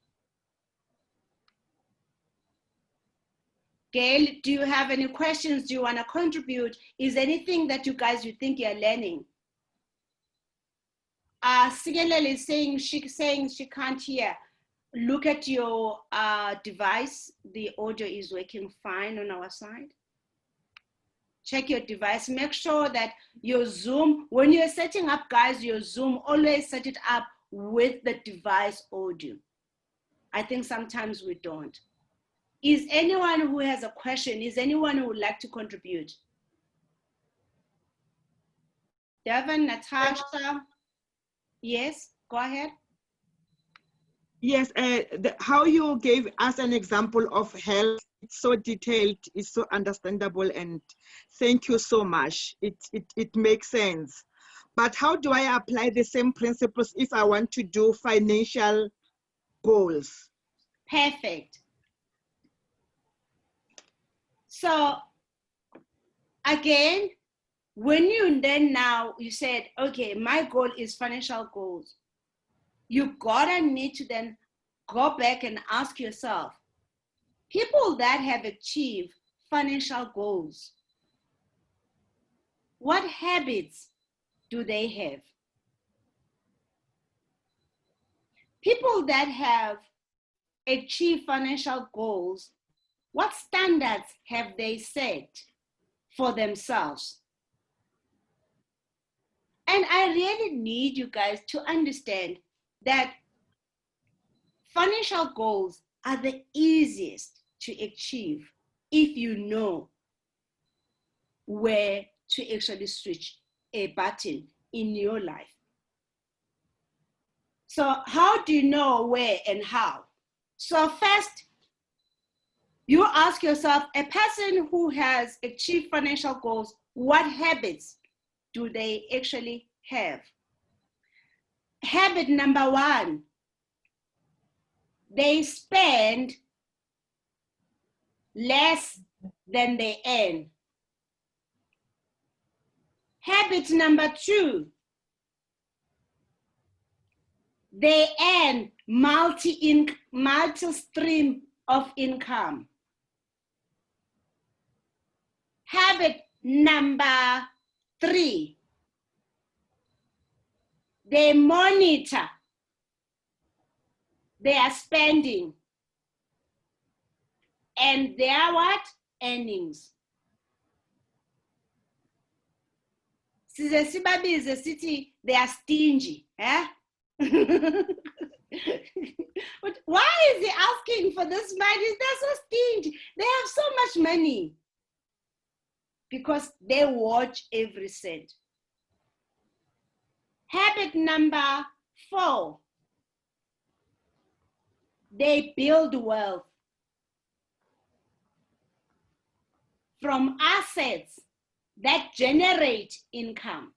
Speaker 1: Gail, do you have any questions? Do you want to contribute? Is anything that you guys, you think you're learning? Sigelele is saying she can't hear. Look at your device. The audio is working fine on our side. Check your device. Make sure that your Zoom, when you're setting up, guys, your Zoom, always set it up with the device audio. I think sometimes we don't. Is anyone who has a question? Is anyone who would like to contribute? Devin, Natasha? Yes, go ahead.
Speaker 3: Yes, how you gave us an example of health, it's so detailed, it's so understandable, and thank you so much. It makes sense. But how do I apply the same principles if I want to do financial goals?
Speaker 1: Perfect. So again, when you then now, you said, okay, my goal is financial goals. You gotta need to then go back and ask yourself, people that have achieved financial goals, what habits do they have? People that have achieved financial goals, what standards have they set for themselves? And I really need you guys to understand that financial goals are the easiest to achieve if you know where to actually switch a button in your life. So how do you know where and how? So first, you ask yourself, a person who has achieved financial goals, what habits do they actually have? Habit number 1, they spend less than they earn. Habit number 2, they earn multi-stream of income. Habit number 3, they monitor their spending and their what? Earnings. Size city, they are stingy. Eh? But why is he asking for this money? They're so stingy. They have so much money. Because they watch every cent. Habit number 4, they build wealth from assets that generate income.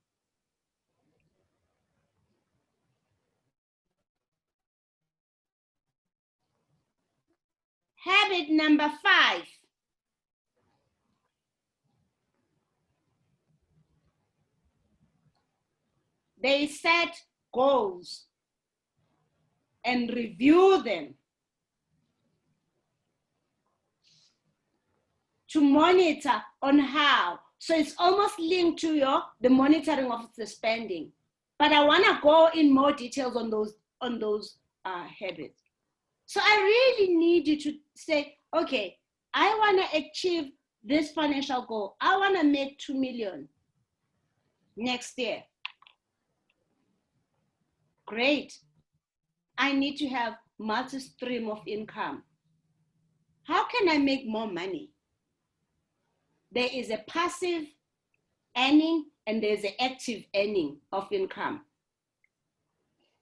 Speaker 1: Habit number 5. They set goals and review them to monitor on how. So it's almost linked to the monitoring of the spending. But I want to go in more details on those habits. So I really need you to say, okay, I want to achieve this financial goal. I want to make 2 million next year. Great. I need to have multi-stream of income. How can I make more money? There is a passive earning and there's an active earning of income.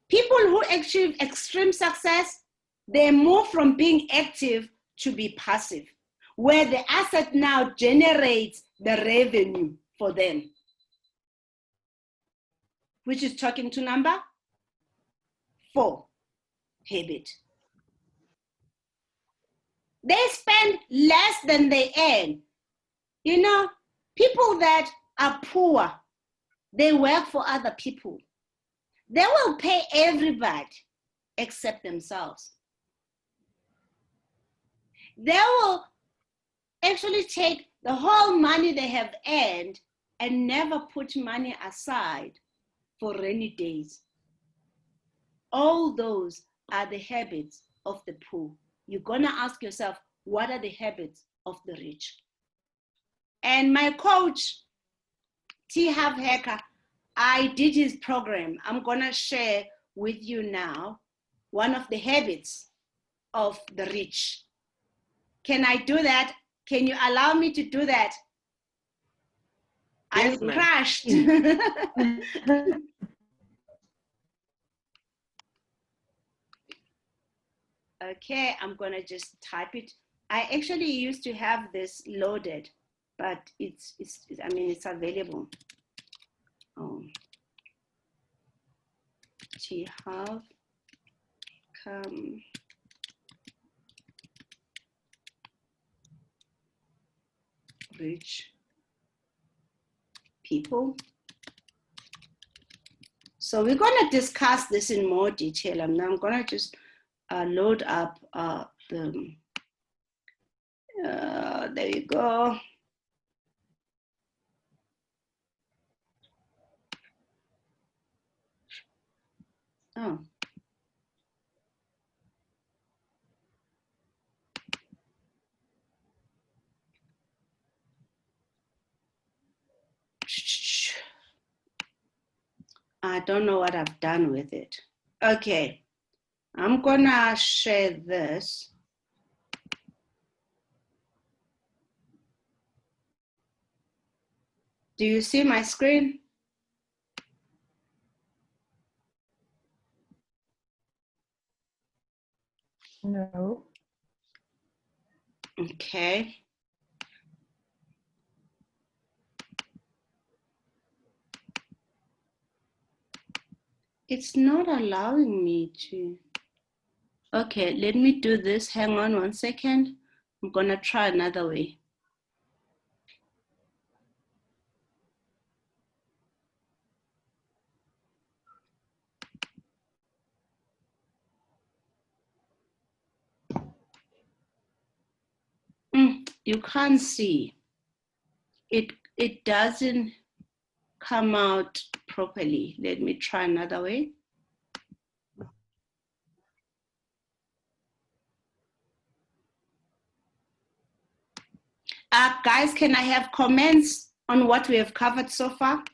Speaker 1: People who achieve extreme success, they move from being active to be passive, where the asset now generates the revenue for them, which is talking to number 4 habit. They spend less than they earn. You know, people that are poor, they work for other people. They will pay everybody except themselves. They will actually take the whole money they have earned and never put money aside for rainy days. All those are the habits of the poor. You're gonna ask yourself, what are the habits of the rich? And my coach, T. Harv Eker, I did his program. I'm gonna share with you now one of the habits of the rich. Can I do that? Can you allow me to do that?
Speaker 3: Yes,
Speaker 1: I crashed. Okay, I'm gonna just type it. I actually used to have this loaded, but it's available. Oh. T. Harv rich people. So we're going to discuss this in more detail, and I'm going to just load up there you go. Oh. I don't know what I've done with it. Okay, I'm gonna share this. Do you see my screen?
Speaker 2: No.
Speaker 1: Okay. It's not allowing me to. Okay, let me do this. Hang on 1 second. I'm gonna try another way. You can't see. It doesn't come out properly. Let me try another way. Guys, can I have comments on what we have covered so far?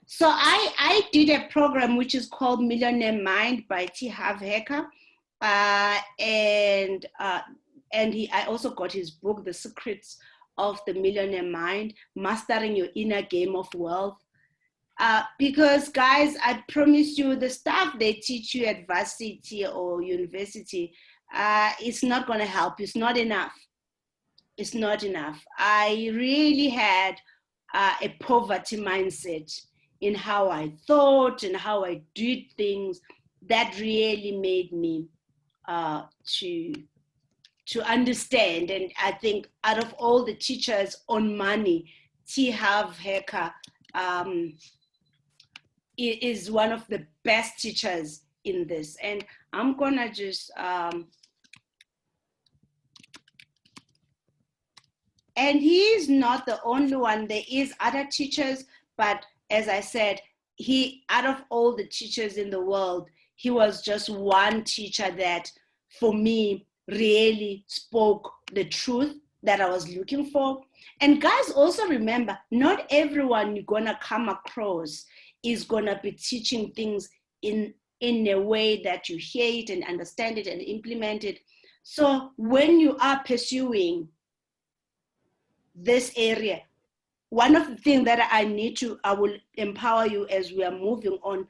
Speaker 1: So I did a program which is called Millionaire Mind by T. Harv Eker. And I also got his book, The Secrets of the Millionaire Mind, Mastering Your Inner Game of Wealth. Because guys, I promise you, the stuff they teach you at varsity or university, it's not gonna help. It's not enough. It's not enough. I really had a poverty mindset in how I thought and how I did things that really made me to understand. And I think out of all the teachers on money, T. Harv Eker is one of the best teachers in this. And I'm gonna just, and he is not the only one. There is other teachers, but as I said, he, out of all the teachers in the world, he was just one teacher that, for me, really spoke the truth that I was looking for. And guys, also remember, not everyone you're gonna come across is gonna be teaching things in a way that you hear it and understand it and implement it. So when you are pursuing this area, one of the things that I will empower you as we are moving on,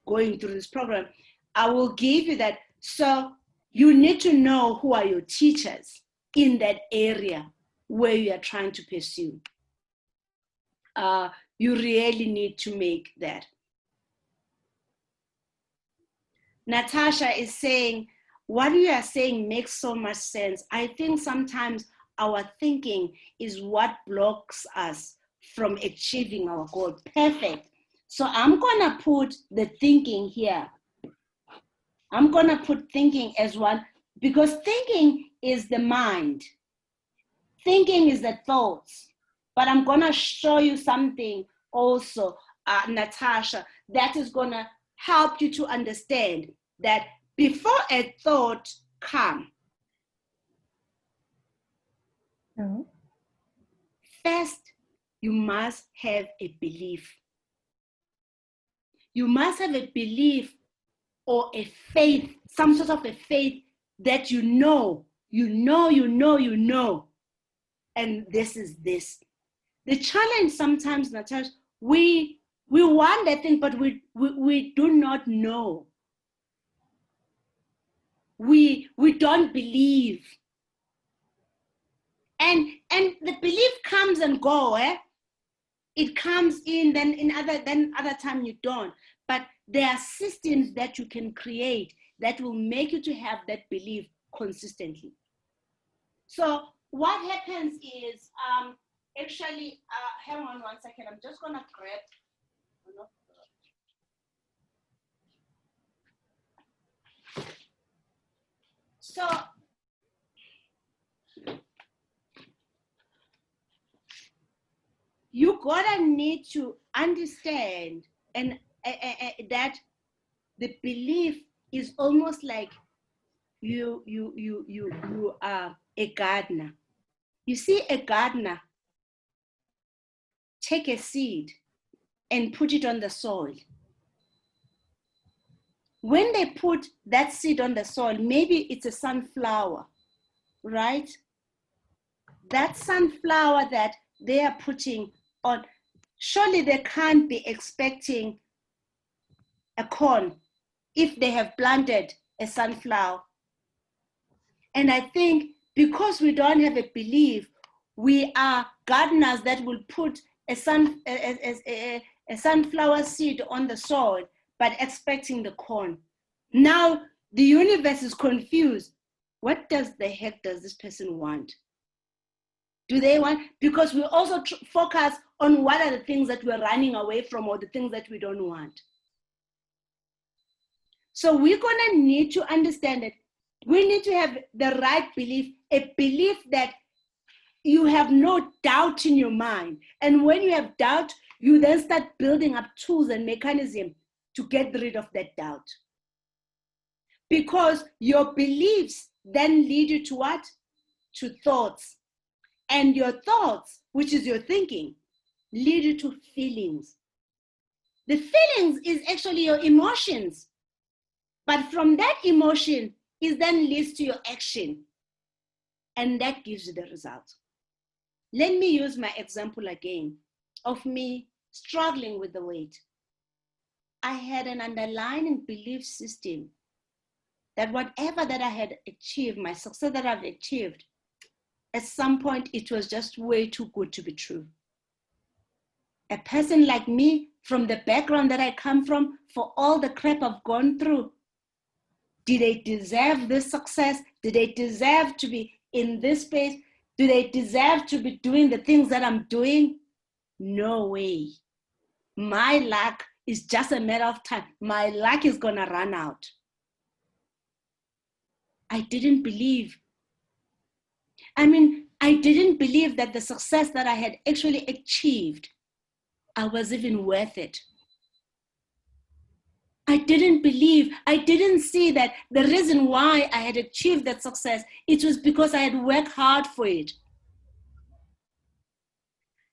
Speaker 1: going through this program, I will give you that. So you need to know who are your teachers in that area where you are trying to pursue. You really need to make that. Natasha is saying, what you are saying makes so much sense. I think sometimes our thinking is what blocks us from achieving our goal. Perfect. So I'm gonna put the thinking here. I'm gonna put thinking as one, because thinking is the mind. Thinking is the thoughts. But I'm gonna show you something also, Natasha, that is gonna help you to understand that before a thought comes,
Speaker 2: No.
Speaker 1: first, you must have a belief. You must have a belief or a faith, some sort of a faith that you know. And this is this. The challenge sometimes, Natasha, we want that thing, but we do not know. We don't believe. And the belief comes and go, eh? It comes in, then other time you don't. But there are systems that you can create that will make you to have that belief consistently. So what happens is, actually, hang on 1 second. I'm just gonna grab. So you gotta need to understand and that the belief is almost like you are a gardener. You see a gardener take a seed and put it on the soil. When they put that seed on the soil, maybe it's a sunflower, right? That sunflower that they are putting on, surely they can't be expecting a corn if they have planted a sunflower. And I think because we don't have a belief, we are gardeners that will put a sunflower seed on the soil, but expecting the corn. Now the universe is confused. What does the heck does this person want? Do they want, because we also focus on what are the things that we're running away from or the things that we don't want. So we're gonna need to understand that we need to have the right belief, a belief that you have no doubt in your mind. And when you have doubt, you then start building up tools and mechanisms to get rid of that doubt. Because your beliefs then lead you to what? To thoughts. And your thoughts, which is your thinking, lead you to feelings. The feelings is actually your emotions. But from that emotion, it then leads to your action. And that gives you the result. Let me use my example again of me struggling with the weight. I had an underlying belief system that whatever that I had achieved, my success that I've achieved, at some point it was just way too good to be true. A person like me, from the background that I come from, for all the crap I've gone through, Did they deserve this success? Do they deserve to be in this space? Do they deserve to be doing the things that I'm doing? No way. My luck is just a matter of time. My luck is gonna run out. I didn't believe. I didn't believe that the success that I had actually achieved, I was even worth it. I didn't believe, I didn't see that the reason why I had achieved that success, it was because I had worked hard for it.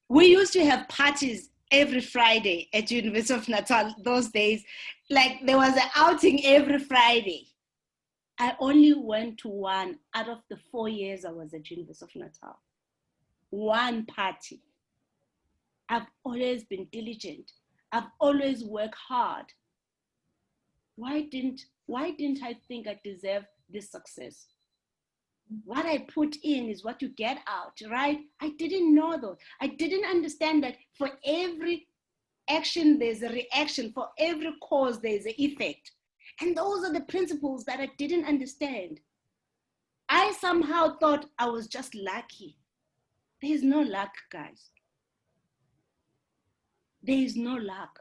Speaker 1: We used to have parties every Friday at University of Natal those days. Like there was an outing every Friday. I only went to one out of the 4 years I was at University of Natal. One party. I've always been diligent. I've always worked hard. Why didn't I think I deserve this success? What I put in is what you get out, right? I didn't know those. I didn't understand that for every action, there's a reaction. For every cause, there's an effect. And those are the principles that I didn't understand. I somehow thought I was just lucky. There is no luck, guys. There is no luck.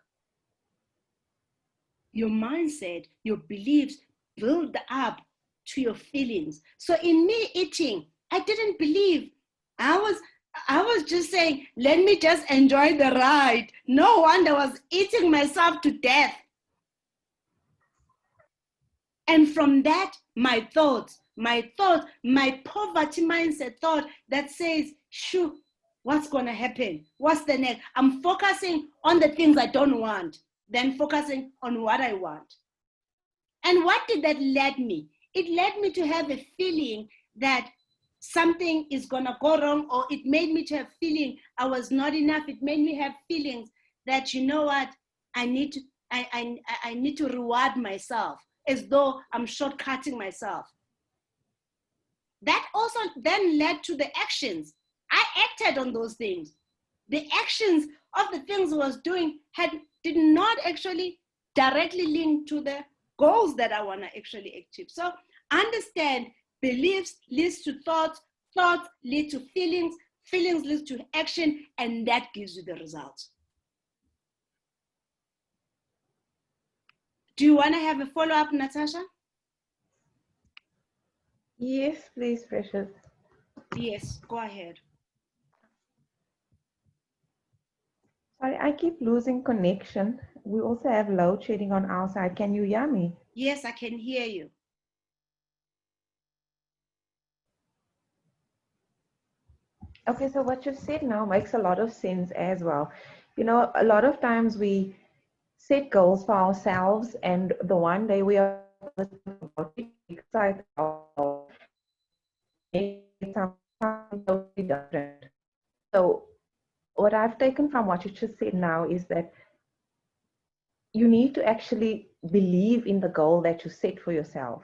Speaker 1: Your mindset, your beliefs build up to your feelings. So in me eating, I didn't believe. I was just saying, let me just enjoy the ride. No wonder I was eating myself to death. And from that, my thoughts, my poverty mindset thought that says, shoo, what's gonna happen? What's the next? I'm focusing on the things I don't want, then focusing on what I want. And what did that lead me? It led me to have a feeling that something is gonna go wrong, or it made me to have feeling I was not enough. It made me have feelings that, you know what, I need to reward myself, as though I'm shortcutting myself. That also then led to the actions. I acted on those things. The actions of the things I was doing did not actually directly link to the goals that I want to actually achieve. So understand, beliefs leads to thoughts, thoughts lead to feelings, feelings lead to action, and that gives you the results. Do you want to have a follow-up, Natasha?
Speaker 2: Yes, please, Precious.
Speaker 1: Yes, go ahead.
Speaker 2: Sorry, I keep losing connection. We also have load shedding on our side. Can you hear me?
Speaker 1: Yes, I can hear you.
Speaker 2: Okay, so what you've said now makes a lot of sense as well. You know, a lot of times we set goals for ourselves, and the one day we are excited about something totally different. So what I've taken from what you just said now is that you need to actually believe in the goal that you set for yourself.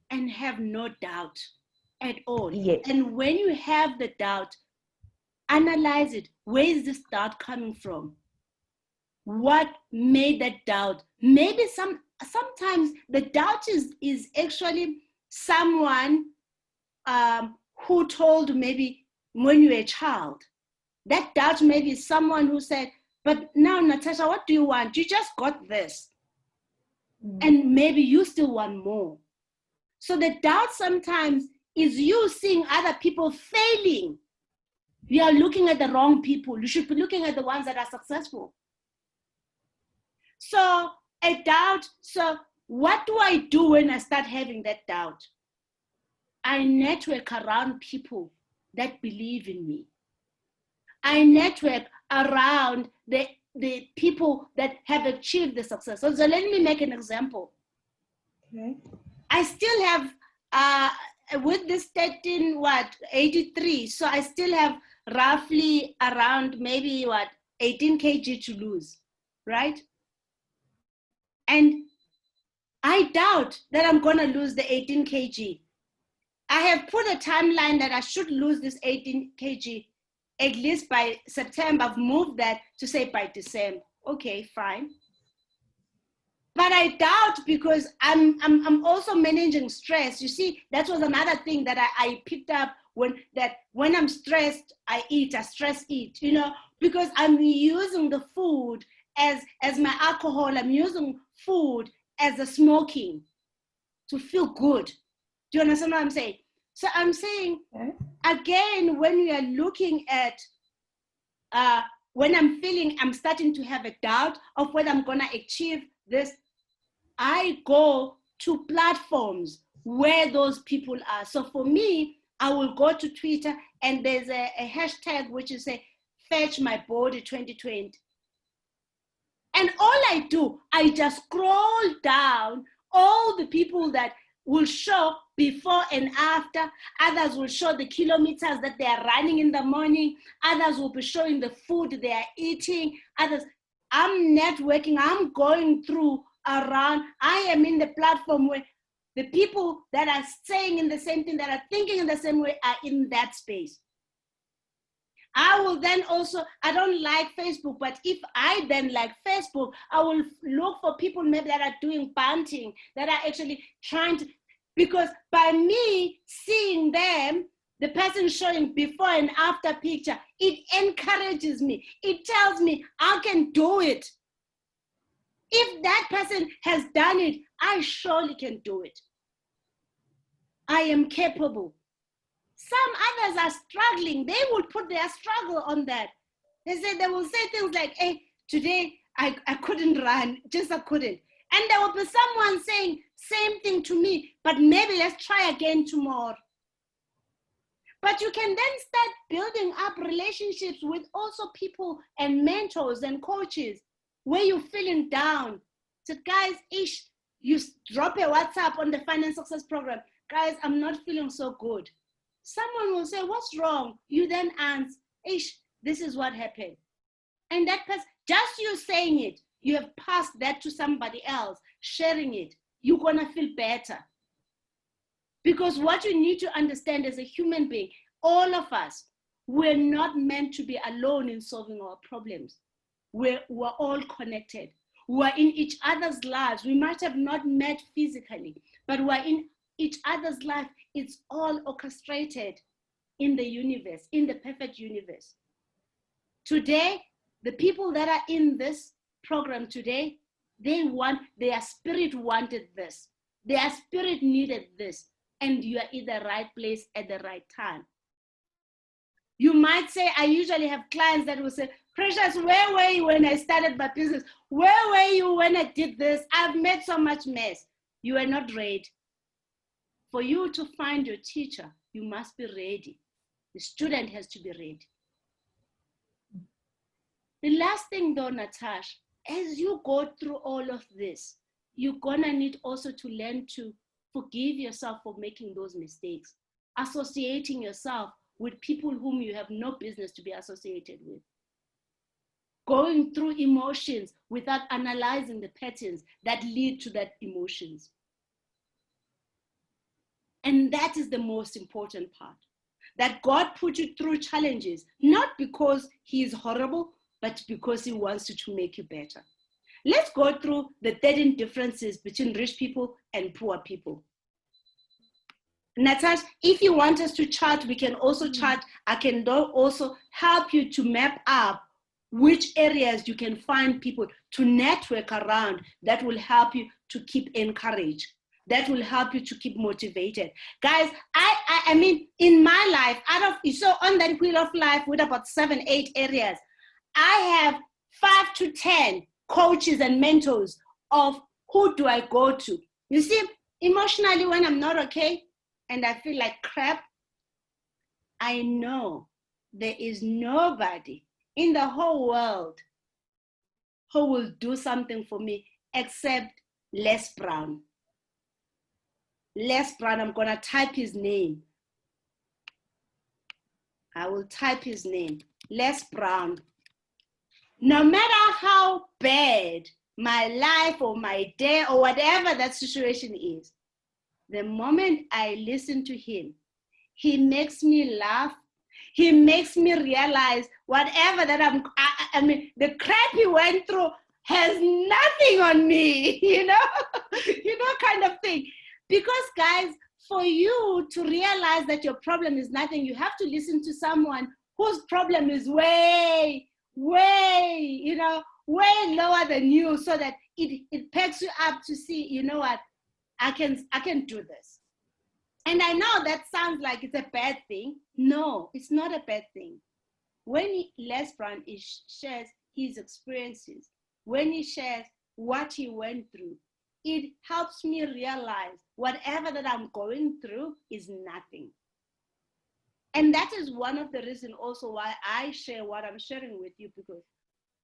Speaker 1: And have no doubt at all.
Speaker 2: Yes.
Speaker 1: And when you have the doubt, analyze it. Where is this doubt coming from? What made that doubt? Maybe sometimes the doubt is actually someone who told, maybe when you were a child. That doubt maybe is someone who said, but now, Natasha, what do you want? You just got this. And maybe you still want more. So the doubt sometimes is you seeing other people failing. You are looking at the wrong people. You should be looking at the ones that are successful. So a doubt, so what do I do when I start having that doubt? I network around people that believe in me. I network around the people that have achieved the success. So let me make an example.
Speaker 2: Okay.
Speaker 1: I still have, with this 83, so I still have roughly around maybe 18 kg to lose, right? And I doubt that I'm gonna lose the 18 kg. I have put a timeline that I should lose this 18 kg at least by September. I've moved that to say by December. Okay, fine. But I doubt, because I'm also managing stress. You see, that was another thing that I picked up, when I'm stressed, I stress eat, because I'm using the food as my alcohol. I'm using food as a smoking to feel good. Do you understand what I'm saying? So I'm saying, again, when we are looking at, when I'm starting to have a doubt of whether I'm gonna achieve this, I go to platforms where those people are. So for me, I will go to Twitter, and there's a hashtag which is Fetch My Body 2020. And all I do, I just scroll down all the people that will show before and after. Others will show the kilometers that they are running in the morning. Others will be showing the food they are eating. Others, I'm networking, I'm going through around. I am in the platform where the people that are saying in the same thing, that are thinking in the same way, are in that space. I will then also, I don't like Facebook, but if I then like Facebook, I will look for people maybe that are doing bunting, that are actually trying to, because by me seeing them, the person showing before and after picture, it encourages me. It tells me I can do it. If that person has done it, I surely can do it. I am capable. Some others are struggling. They will put their struggle on that. They will say things like, hey, today I couldn't run, just I couldn't. And there will be someone saying, same thing to me, but maybe let's try again tomorrow. But you can then start building up relationships with also people and mentors and coaches where you're feeling down. So guys, you drop a WhatsApp on the Finance Success Program. Guys, I'm not feeling so good. Someone will say, what's wrong? You then answer, this is what happened. And that person, just you saying it, you have passed that to somebody else, sharing it, you're gonna feel better. Because what you need to understand as a human being, all of us, we're not meant to be alone in solving our problems. We're all connected. We're in each other's lives. We might have not met physically, but we're in each other's life. It's all orchestrated in the universe, in the perfect universe. Today, the people that are in this program today, their spirit wanted this. Their spirit needed this. And you are in the right place at the right time. You might say, I usually have clients that will say, Precious, where were you when I started my business? Where were you when I did this? I've made so much mess. You are not ready. For you to find your teacher, you must be ready. The student has to be ready. The last thing though, Natasha, as you go through all of this, you're gonna need also to learn to forgive yourself for making those mistakes, associating yourself with people whom you have no business to be associated with, going through emotions without analyzing the patterns that lead to that emotions. And that is the most important part, that God put you through challenges, not because he is horrible, but because he wants you to make you better. Let's go through the 13 differences between rich people and poor people. Natasha, if you want us to chart, we can also chart. I can also help you to map up which areas you can find people to network around that will help you to keep encouraged, that will help you to keep motivated. Guys, I mean, in my life, so on that wheel of life with about 7-8 areas, I have 5 to 10 coaches and mentors of who do I go to. You see, emotionally, when I'm not okay and I feel like crap, I know there is nobody in the whole world who will do something for me except Les Brown. Les Brown, I'm gonna type his name. I will type his name, Les Brown. No matter how bad my life or my day or whatever that situation is, the moment I listen to him, he makes me laugh. He makes me realize whatever that I mean, the crap he went through, has nothing on me, kind of thing. Because guys, for you to realize that your problem is nothing, you have to listen to someone whose problem is way, way lower than you, so that it picks you up to see, you know what, I can do this. And I know that sounds like it's a bad thing. No, it's not a bad thing. When Les Brown shares his experiences, when he shares what he went through, it helps me realize whatever that I'm going through is nothing. And that is one of the reasons also why I share what I'm sharing with you, because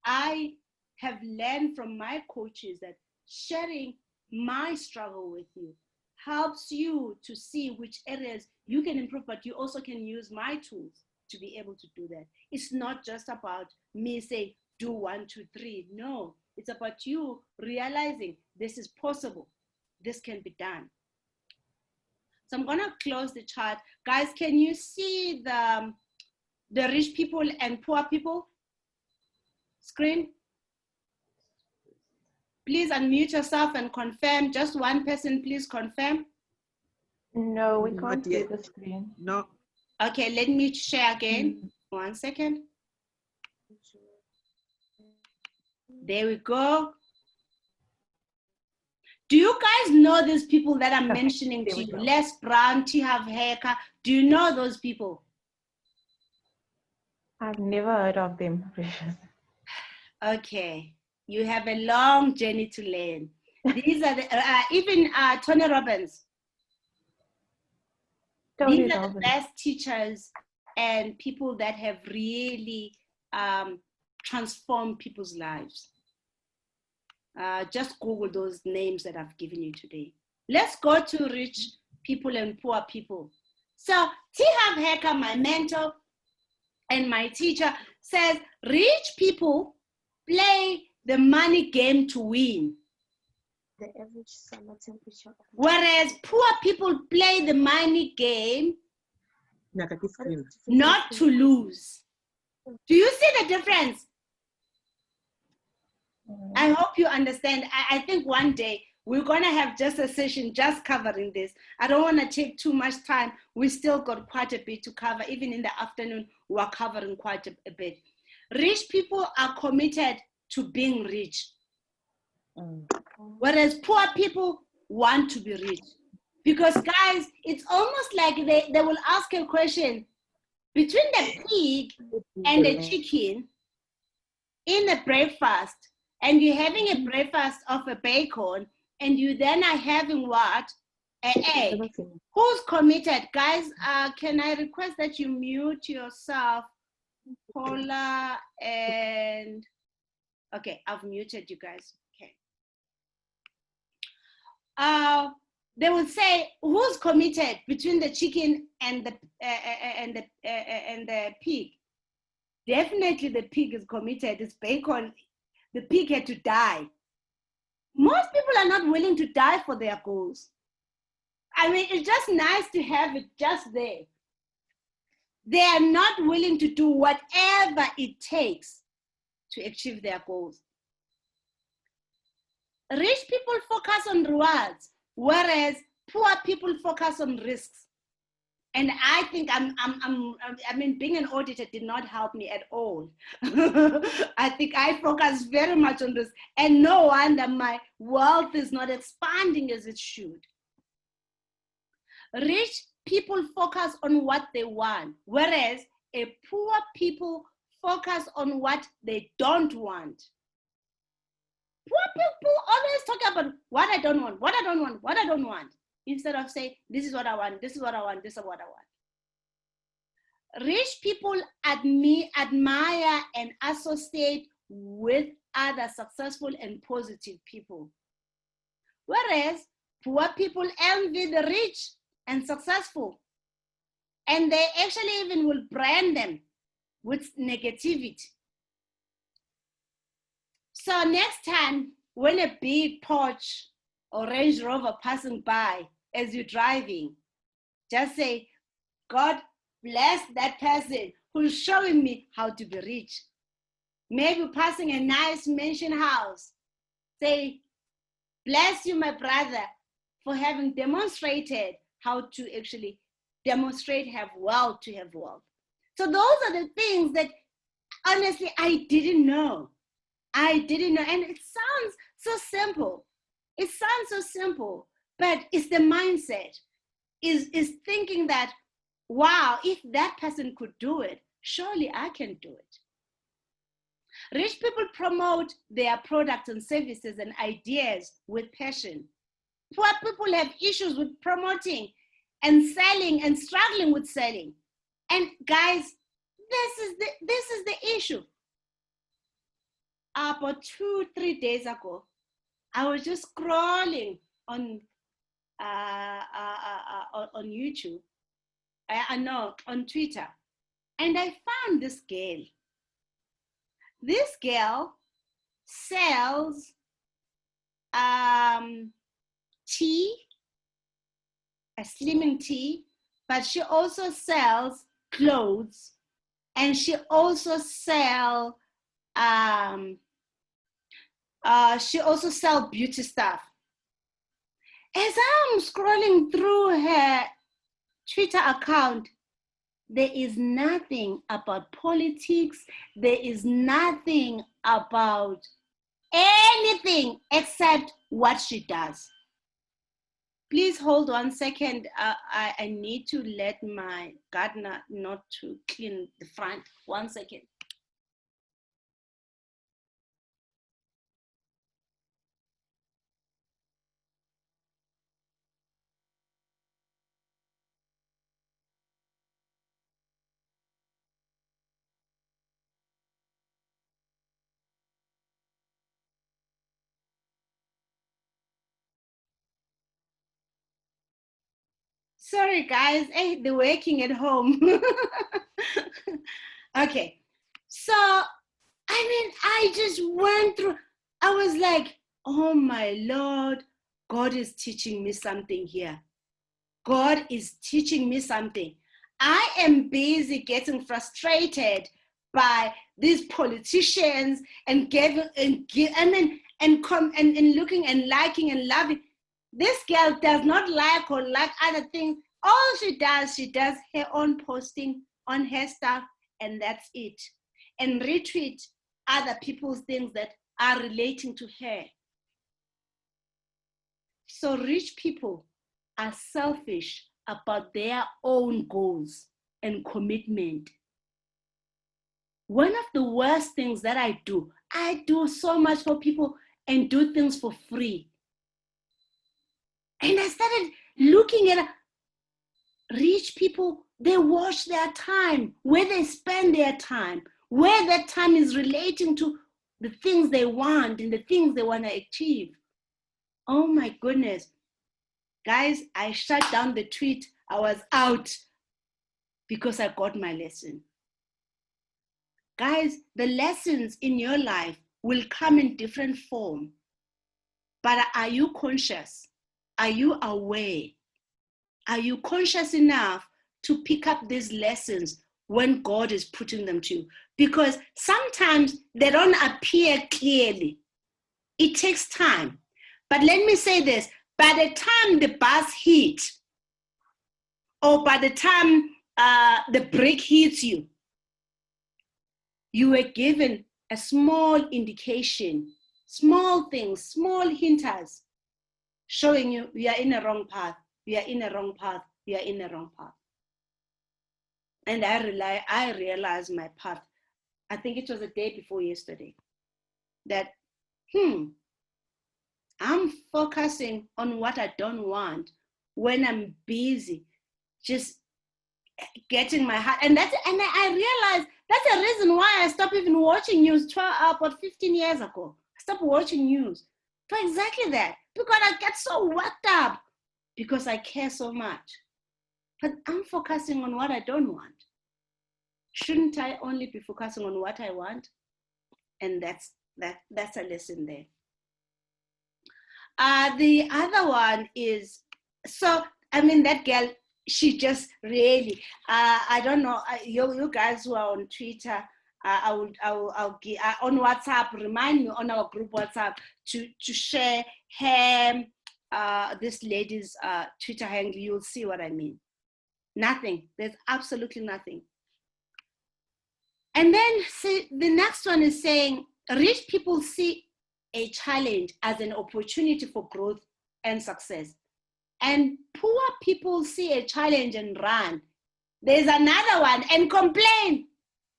Speaker 1: I have learned from my coaches that sharing my struggle with you helps you to see which areas you can improve, but you also can use my tools to be able to do that. It's not just about me saying, do 1, 2, 3. No, it's about you realizing this is possible. This can be done. So I'm gonna close the chart. Guys, can you see the rich people and poor people screen? Please unmute yourself and confirm. Just one person, please confirm.
Speaker 2: No, we
Speaker 3: Not
Speaker 2: can't see
Speaker 3: yet.
Speaker 2: the screen.
Speaker 3: No.
Speaker 1: Okay, let me share again. 1 second. There we go. Do you guys know these people that I'm mentioning to you? Les Brown, T.Harv Eker. Do you know those people?
Speaker 2: I've never heard of them, Precious.
Speaker 1: Okay, you have a long journey to learn. These are the, even Tony Robbins. These are the best teachers and people that have really transformed people's lives. Just Google those names that I've given you today. Let's go to rich people and poor people. So T.Harv Eker, my mentor and my teacher, says rich people play the money game to win.
Speaker 4: The average summer temperature.
Speaker 1: Whereas poor people play the money game not to lose. Do you see the difference? I hope you understand. I think one day we're going to have just a session just covering this. I don't want to take too much time. We still got quite a bit to cover. Even in the afternoon, we're covering quite a bit. Rich people are committed to being rich. Whereas poor people want to be rich. Because guys, it's almost like they will ask a question between the pig and the chicken in a breakfast, and you're having a breakfast of a bacon, and you then are having what? An egg. Who's committed? Guys, can I request that you mute yourself, Paula, and okay, I've muted you guys. Okay. They will say, who's committed between the chicken and the pig? Definitely the pig is committed. It's bacon. The pig had to die. Most people are not willing to die for their goals. I mean, it's just nice to have it just there. They are not willing to do whatever it takes to achieve their goals. Rich people focus on rewards, whereas poor people focus on risks. And I think I mean, being an auditor did not help me at all. I think I focus very much on this, and no wonder my wealth is not expanding as it should. Rich people focus on what they want, whereas a poor people focus on what they don't want. Poor people always talk about what I don't want, what I don't want, what I don't want, instead of saying, this is what I want, this is what I want, this is what I want. Rich people admire and associate with other successful and positive people. Whereas poor people envy the rich and successful. And they actually even will brand them with negativity. So next time, when a big Porsche or Range Rover passing by as you're driving, just say, God bless that person who's showing me how to be rich. maybe passing a nice mansion house, say, bless you, my brother, for having demonstrated how to actually demonstrate have wealth to have wealth. So those are the things that honestly I didn't know. I didn't know. And it sounds so simple. It sounds so simple, but it's the mindset. Is thinking that, wow, if that person could do it, surely I can do it. Rich people promote their products and services and ideas with passion. Poor people have issues with promoting and selling and struggling with selling. And guys, this is the issue. About 2-3 days ago, I was just scrolling on YouTube, on Twitter, and I found this girl. This girl sells tea, a slimming tea, but she also sells clothes, and she also sells beauty stuff. As I'm scrolling through her Twitter account, there is nothing about politics. There is nothing about anything except what she does. Please hold 1 second. I need to let my gardener not to clean the front. 1 second. Sorry, guys. Hey, they're working at home. Okay. So, I just went through. I was like, oh my Lord, God is teaching me something here. God is teaching me something. I am busy getting frustrated by these politicians and looking and liking and loving. This girl does not like or like other things. All she does her own posting on her stuff, and that's it. And retweet other people's things that are relating to her. So rich people are selfish about their own goals and commitment. One of the worst things that I do so much for people and do things for free. And I started looking at rich people. They watch their time, where they spend their time, where that time is relating to the things they want and the things they want to achieve. Oh my goodness. Guys, I shut down the tweet. I was out because I got my lesson. Guys, the lessons in your life will come in different form. But are you conscious? Are you aware? Are you conscious enough to pick up these lessons when God is putting them to you? Because sometimes they don't appear clearly. It takes time. But let me say this, by the time the bus hits, or by the time the brake hits you, you were given a small indication, small things, small hinters, showing you are in a wrong path, you are in a wrong path, you are in a wrong path. And I realized my path. I think it was the day before yesterday, that I'm focusing on what I don't want when I'm busy just getting my heart. And I realized that's the reason why I stopped even watching news about 15 years ago. I stopped watching news for exactly that, because I get so worked up because I care so much. But I'm focusing on what I don't want. Shouldn't I only be focusing on what I want? And that's a lesson there. The other one is, that girl, she just really, I don't know, you guys who are on Twitter, I'll give on WhatsApp. Remind me on our group WhatsApp to share her this lady's Twitter handle. You'll see what I mean. Nothing. There's absolutely nothing. And then see, the next one is saying rich people see a challenge as an opportunity for growth and success, and poor people see a challenge and run. There's another one and complain.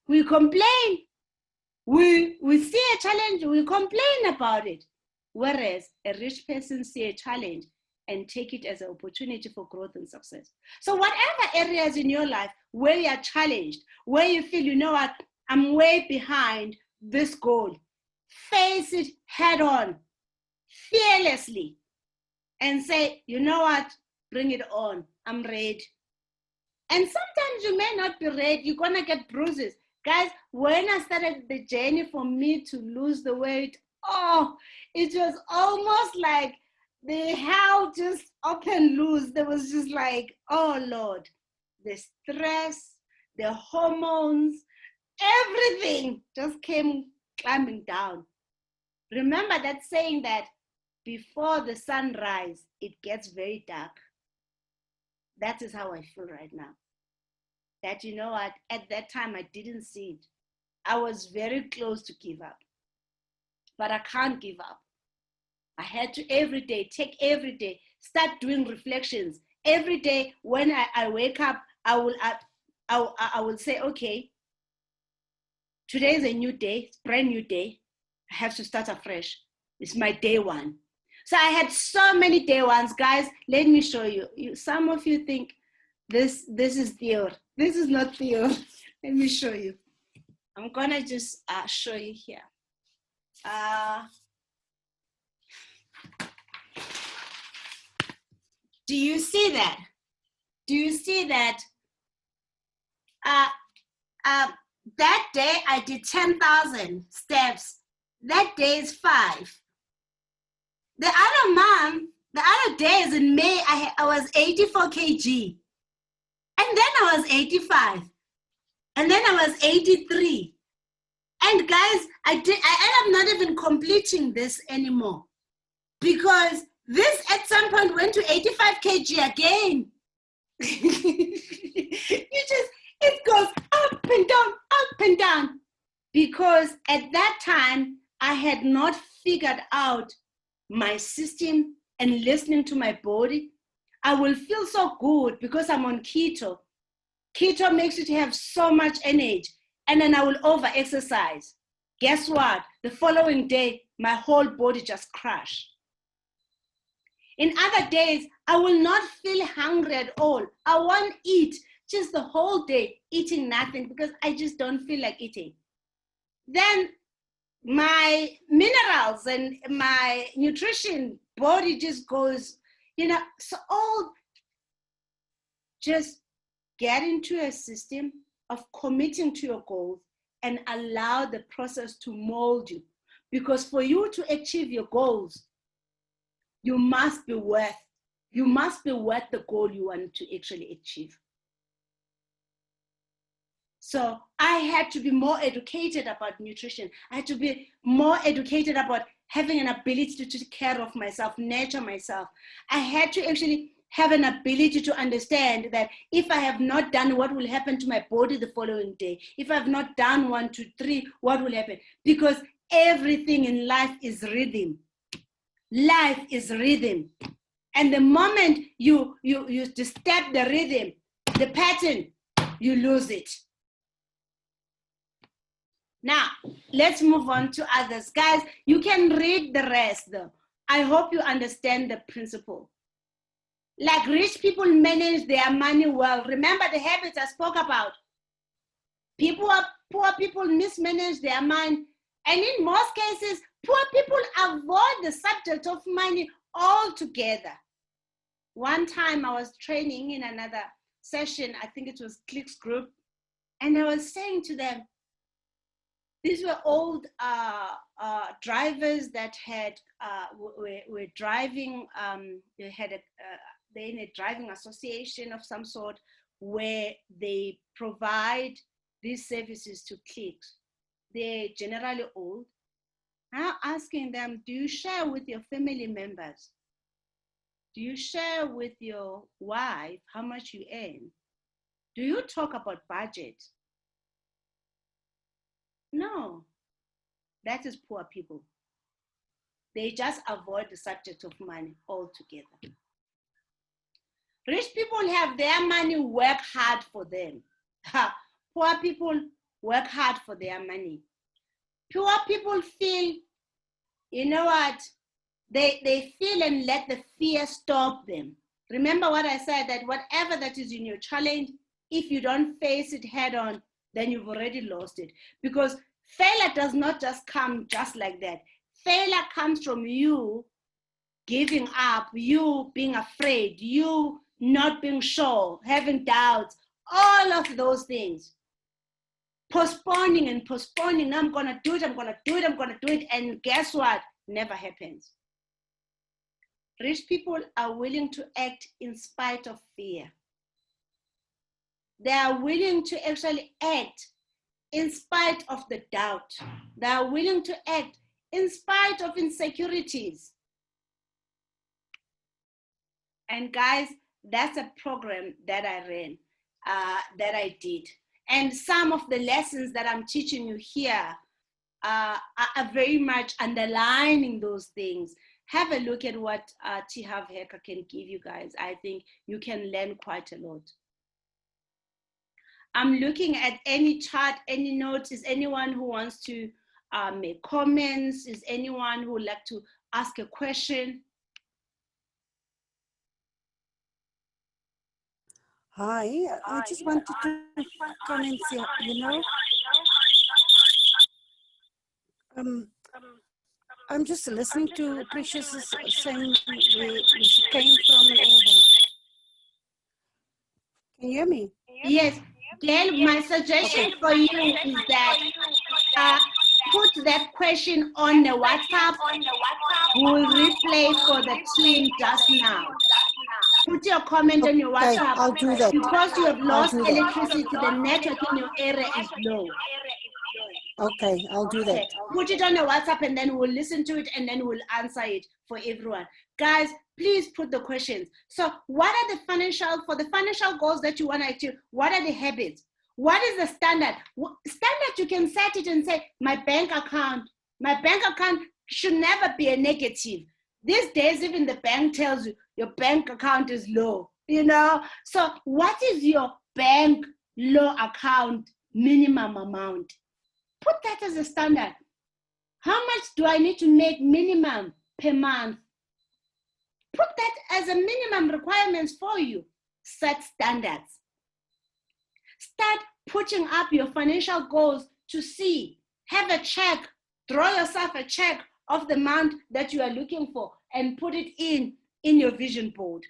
Speaker 1: We complain. We see a challenge, we complain about it. Whereas a rich person see a challenge and take it as an opportunity for growth and success. So whatever areas in your life where you are challenged, where you feel, you know what, I'm way behind this goal, face it head on, fearlessly, and say, you know what, bring it on, I'm ready. And sometimes you may not be ready, you're gonna get bruises. Guys, when I started the journey for me to lose the weight, oh, it was almost like the hell just open loose. There was just like, oh Lord, the stress, the hormones, everything just came climbing down. Remember that saying that before the sunrise, it gets very dark. That is how I feel right now. That, you know what, at that time I didn't see it. I was very close to give up, but I can't give up. I had to every day, start doing reflections. Every day when I wake up, I will say, okay, today is a new day, it's a brand new day. I have to start afresh. It's my day one. So I had so many day ones, guys. Let me show you. Some of you think this is Theo. This is not Theo. Let me show you. I'm gonna just show you here. Do you see that? Do you see that? That day I did 10,000 steps. That day is 5. The other month, the other days in May, I was 84 kg. And then I was 85. And then I was 83. And guys, I end up not even completing this anymore, because this at some point went to 85 kg again. It goes up and down, because at that time I had not figured out my system and listening to my body. I will feel so good because I'm on keto. Keto makes you to have so much energy, and then I will over-exercise. Guess what? The following day, my whole body just crashed. In other days, I will not feel hungry at all. I won't eat just the whole day, eating nothing, because I just don't feel like eating. Then my minerals and my nutrition body just goes, so all just get into a system of committing to your goals and allow the process to mold you. Because for you to achieve your goals, you must be worth the goal you want to actually achieve. So I had to be more educated about nutrition. I had to be more educated about having an ability to take care of myself, nurture myself. I had to actually have an ability to understand that if I have not done, what will happen to my body the following day? If I have not done 1, 2, 3, what will happen? Because everything in life is rhythm. Life is rhythm. And the moment you disturb the rhythm, the pattern, you lose it. Now, let's move on to others. Guys, you can read the rest though. I hope you understand the principle. Like rich people manage their money well. Remember the habits I spoke about. Poor people mismanage their money. And in most cases, poor people avoid the subject of money altogether. One time I was training in another session, I think it was Clicks Group, and I was saying to them, these were old drivers that were driving. They're in a driving association of some sort where they provide these services to Clicks. they're generally old. Now asking them, do you share with your family members? Do you share with your wife how much you earn? Do you talk about budget? No, that is poor people. They just avoid the subject of money altogether. Rich people have their money work hard for them. Poor people work hard for their money. Poor people feel, you know what, they feel and let the fear stop them. Remember what I said, that whatever that is in your challenge, if you don't face it head on, then you've already lost it. Because failure does not just come just like that. Failure comes from you giving up, you being afraid, you not being sure, having doubts, all of those things. Postponing and postponing, I'm gonna do it, I'm gonna do it, I'm gonna do it, and guess what? Never happens. Rich people are willing to act in spite of fear. They are willing to actually act in spite of the doubt. They are willing to act in spite of insecurities. And guys, that's a program that I ran, that I did. And some of the lessons that I'm teaching you here are very much underlining those things. Have a look at what T. Harv Eker can give you guys. I think you can learn quite a lot. I'm looking at any chat, any notes. Is anyone who wants to make comments? Is anyone who would like to ask a question?
Speaker 5: Hi, I just wanted to comment here, you know. I'm just listening to Precious saying where she came from and all that. Can you hear me?
Speaker 1: Yes. Gail, my suggestion for you is that put that question on the WhatsApp. We'll replay for the team just now. Put your comment on your
Speaker 5: Okay,
Speaker 1: WhatsApp.
Speaker 5: I'll do that.
Speaker 1: Because you have lost
Speaker 5: do that.
Speaker 1: electricity, the network in your area is low.
Speaker 5: Okay, I'll do that.
Speaker 1: Okay. Put it on the WhatsApp and then we'll listen to it and then we'll answer it for everyone. Guys, please put the questions. So what are the financial goals that you want to achieve? What are the habits? What is the standard? Standard, you can set it and say, my bank account should never be a negative. These days, even the bank tells you your bank account is low, you know? So what is your bank low account minimum amount? Put that as a standard. How much do I need to make minimum per month? Put that as a minimum requirements for you. Set standards. Start putting up your financial goals to see. Have a check. Draw yourself a check of the amount that you are looking for and put it in your vision board.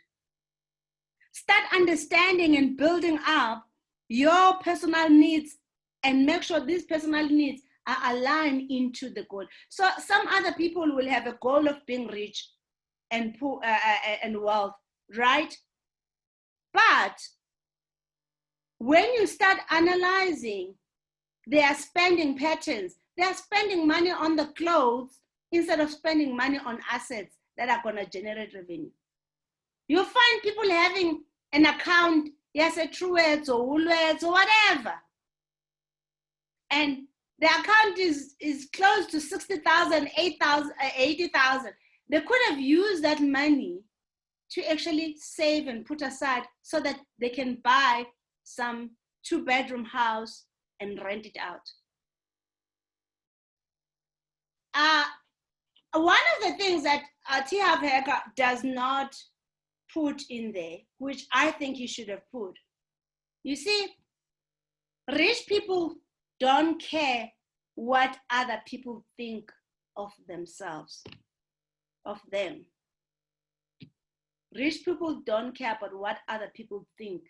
Speaker 1: Start understanding and building up your personal needs and make sure these personal needs are aligned into the goal. So some other people will have a goal of being rich and poor and wealth, right? But when you start analyzing their spending patterns, they are spending money on the clothes instead of spending money on assets that are going to generate revenue. You'll find people having an account, yes, a Truworths or Woolworths or whatever, and the account is close to 60,000, 80,000. They could have used that money to actually save and put aside so that they can buy some 2-bedroom house and rent it out. One of the things that T. Harv Eker does not put in there, which I think he should have put, you see, rich people don't care what other people think of themselves, of them. Rich people don't care about what other people think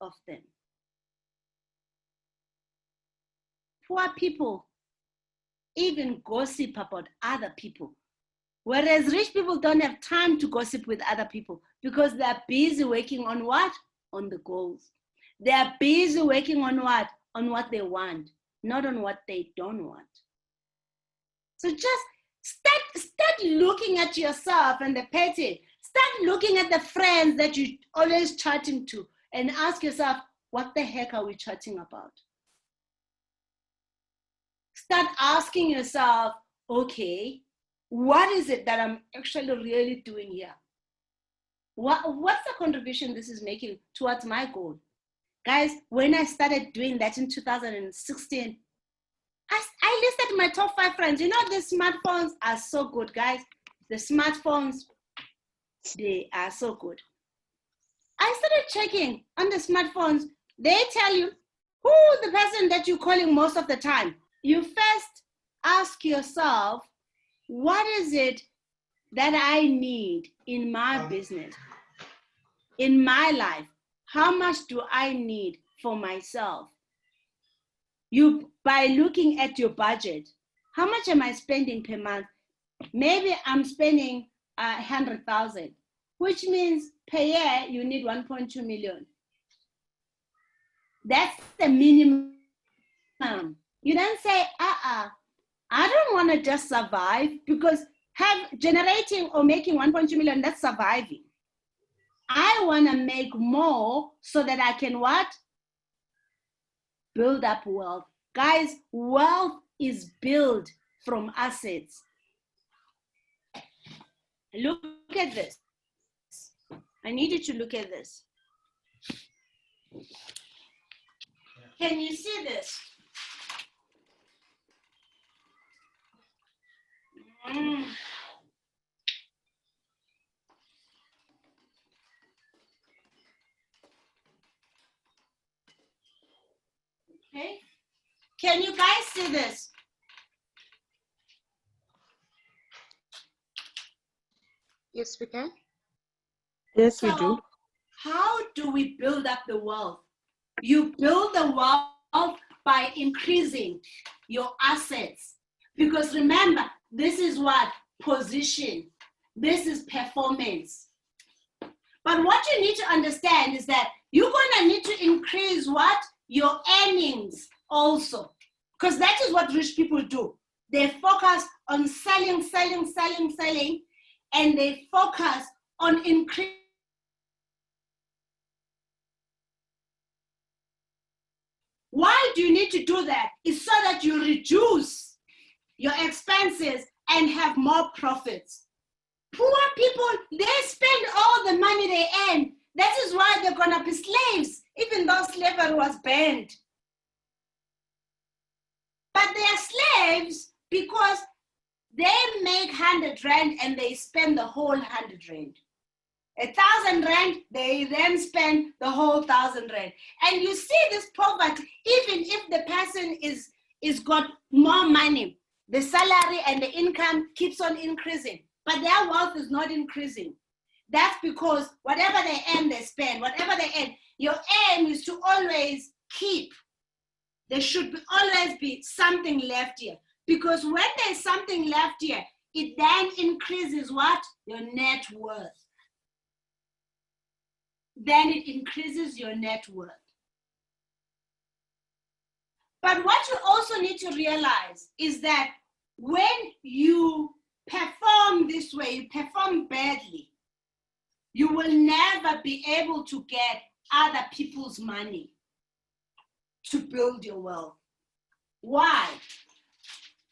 Speaker 1: of them. Poor people even gossip about other people, whereas rich people don't have time to gossip with other people because they're busy working on what? On the goals. They're busy working on what? On what they want. not on what they don't want. So just start looking at yourself and the petty. Start looking at the friends that you're always chatting to and ask yourself, what the heck are we chatting about? Start asking yourself, okay, what is it that I'm actually really doing here? What's the contribution this is making towards my goal? Guys, when I started doing that in 2016, I listed my top 5 friends. You know, the smartphones are so good, guys. The smartphones, they are so good. I started checking on the smartphones. They tell you who the person that you're calling most of the time. You first ask yourself, what is it that I need in my business, in my life? How much do I need for myself? You, by looking at your budget, how much am I spending per month? Maybe I'm spending 100,000, which means per year you need 1.2 million. That's the minimum. You don't say, I don't want to just survive, because generating or making 1.2 million, that's surviving. I want to make more so that I can what? Build up wealth. Guys, wealth is built from assets. Look at this. I need you to look at this. Can you see this? Okay. Can you guys see this?
Speaker 4: Yes, we can.
Speaker 3: Yes,
Speaker 1: So,
Speaker 3: we do.
Speaker 1: how do we build up the wealth? You build the wealth by increasing your assets. Because remember, this is what? Position. This is performance. But what you need to understand is that you're going to need to increase what? Your earnings also. Because that is what rich people do. They focus on selling, and they focus on increasing. Why do you need to do that? It's so that you reduce your expenses and have more profits. Poor people, they spend all the money they earn. That is why they're going to be slaves, even though slavery was banned. But they are slaves because they make 100 rand and they spend the whole 100 rand. 1,000 rand, they then spend the whole 1,000 rand. And you see this poverty, even if the person is got more money, the salary and the income keeps on increasing, but their wealth is not increasing. That's because whatever they earn, they spend. Whatever they earn, your aim is to always keep. There should always be something left here. Because when there's something left here, it then increases what? Your net worth. Then it increases your net worth. But what you also need to realize is that when you perform this way, you perform badly, you will never be able to get other people's money to build your wealth. Why?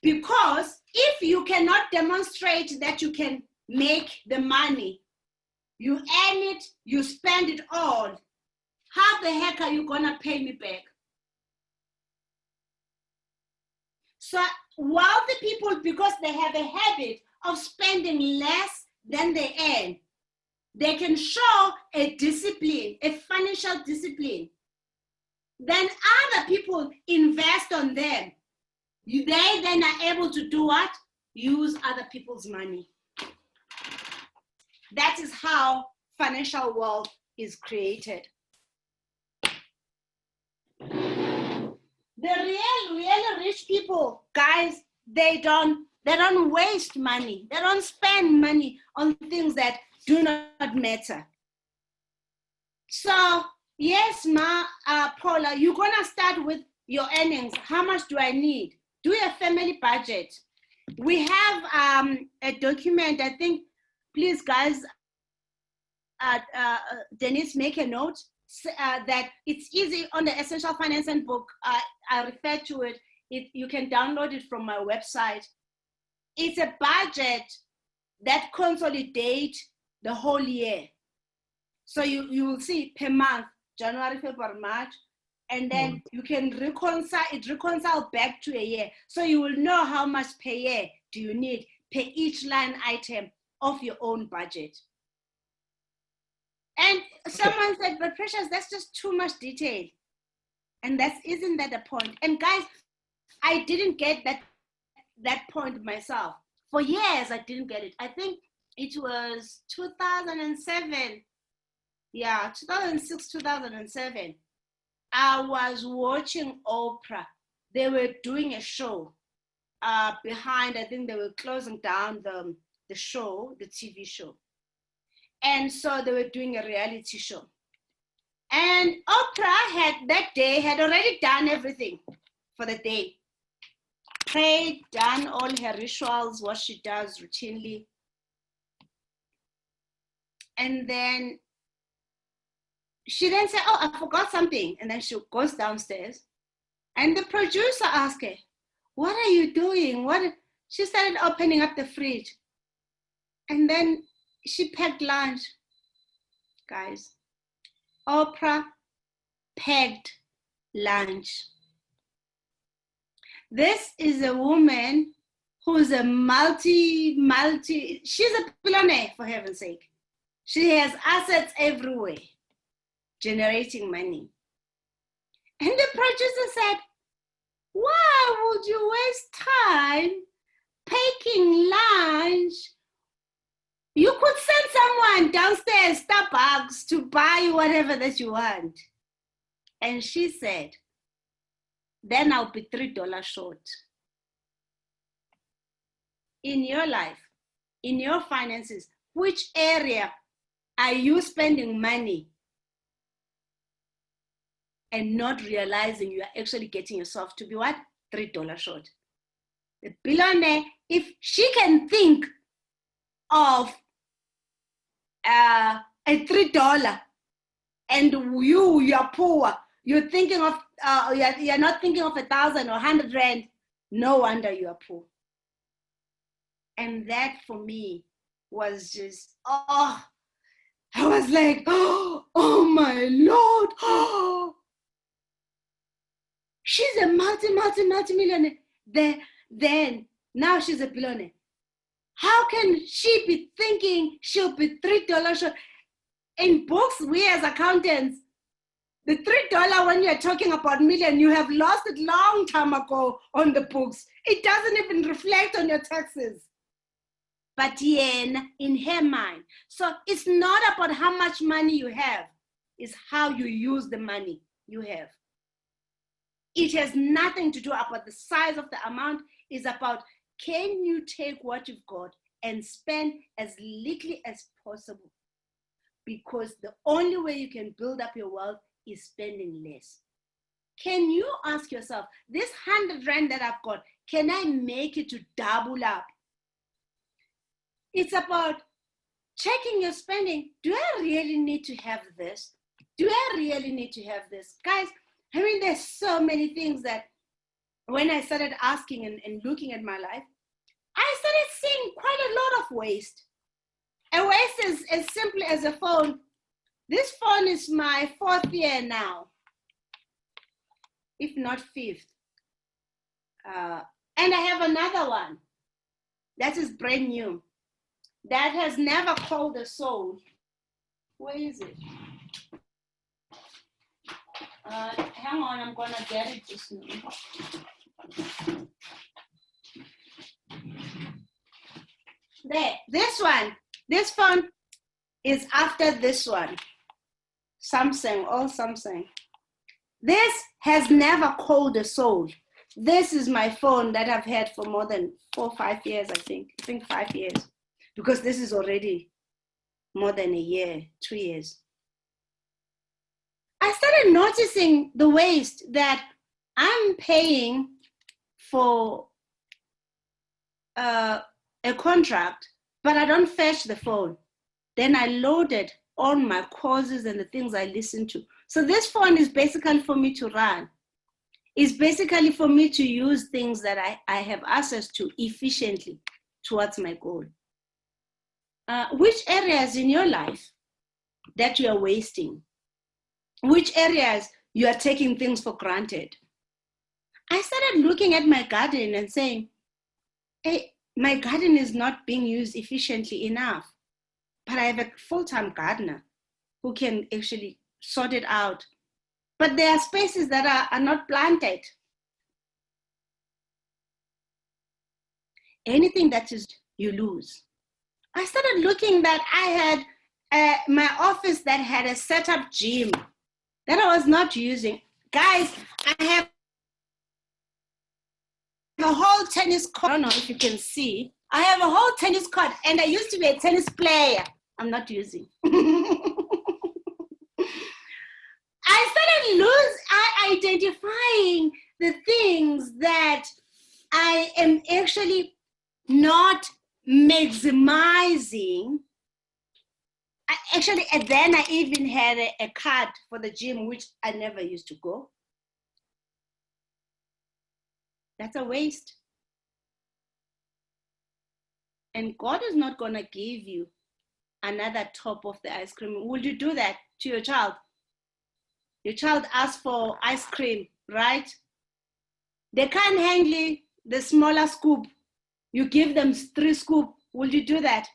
Speaker 1: Because if you cannot demonstrate that you can make the money, you earn it, you spend it all, how the heck are you gonna pay me back? So wealthy people, because they have a habit of spending less than they earn, they can show a discipline, a financial discipline. Then other people invest on them. They then are able to do what? Use other people's money. That is how financial wealth is created. The really rich people, guys, they don't waste money. They don't spend money on things that do not matter. So yes, Paula, you're gonna start with your earnings. How much do I need? Do a family budget. We have a document, I think, please guys, Denise, make a note that it's easy on the Essential Finance Handbook. I refer to it. You can download it from my website. It's a budget that consolidates the whole year. So you will see per month, January, February, March, and then you can reconcile back to a year. So you will know how much per year do you need per each line item of your own budget. And someone said, but Precious, that's just too much detail. And isn't that the point? And guys, I didn't get that point myself. For years, I didn't get it. I think it was 2007. Yeah, 2006, 2007. I was watching Oprah. They were doing a show behind, I think they were closing down the show, the TV show. And so they were doing a reality show. And Oprah had already done everything for the day. Prayed, done all her rituals, what she does routinely. And then she then said, oh, I forgot something. And then she goes downstairs. And the producer asked her, what are you doing? She started opening up the fridge. And then she packed lunch. Guys, Oprah packed lunch. This is a woman who's a she's a billionaire, for heaven's sake. She has assets everywhere, generating money. And the producer said, why would you waste time packing lunch? You could send someone downstairs, Starbucks, to buy whatever that you want. And she said, then I'll be $3 short. In your life, in your finances, which area are you spending money and not realizing you are actually getting yourself to be what? $3 short. The billionaire, if she can think of a $3 and you're poor, you're thinking of, you're not thinking of 1,000 or 100 rand, no wonder you're poor. And that for me was just, I was like, oh my Lord. Oh. She's a multi-millionaire. Then, now she's a billionaire. How can she be thinking she'll be $3 short? In books, we as accountants, the $3 when you're talking about million, you have lost it long time ago on the books. It doesn't even reflect on your taxes. But yen in her mind. So it's not about how much money you have, it's how you use the money you have. It has nothing to do about the size of the amount. It's about, can you take what you've got and spend as little as possible? Because the only way you can build up your wealth is spending less. Can you ask yourself, this 100 rand that I've got, can I make it to double up? It's about checking your spending. Do I really need to have this? Do I really need to have this? Guys, I mean, there's so many things that when I started asking and looking at my life, I started seeing quite a lot of waste. A waste is as simple as a phone. This phone is my 4th year now, if not 5th. And I have another one that is brand new, that has never called a soul. Where is it? Hang on, I'm gonna get it just now. There, this phone is after this one. Samsung, all Samsung. This has never called a soul. This is my phone that I've had for more than 4 or 5 years, I think 5 years, because this is already more than a year, 2 years. I started noticing the waste that I'm paying for a contract, but I don't fetch the phone. Then I loaded all my courses and the things I listen to. So this phone is basically for me to run. It's basically for me to use things that I have access to efficiently towards my goal. Which areas in your life that you are wasting? Which areas you are taking things for granted? I started looking at my garden and saying, hey, my garden is not being used efficiently enough, but I have a full-time gardener who can actually sort it out. But there are spaces that are not planted. Anything that is, you lose. I started looking that I had my office that had a setup gym that I was not using. Guys, I have a whole tennis court. I don't know if you can see. I have a whole tennis court, and I used to be a tennis player. I'm not using. I started identifying the things that I am actually not maximizing. Actually, and then I even had a card for the gym, which I never used to go. That's a waste. And God is not going to give you another top of the ice cream. Will you do that to your child? Your child asks for ice cream, right? They can't handle the smaller scoop. You give them 3 scoops. Will you do that?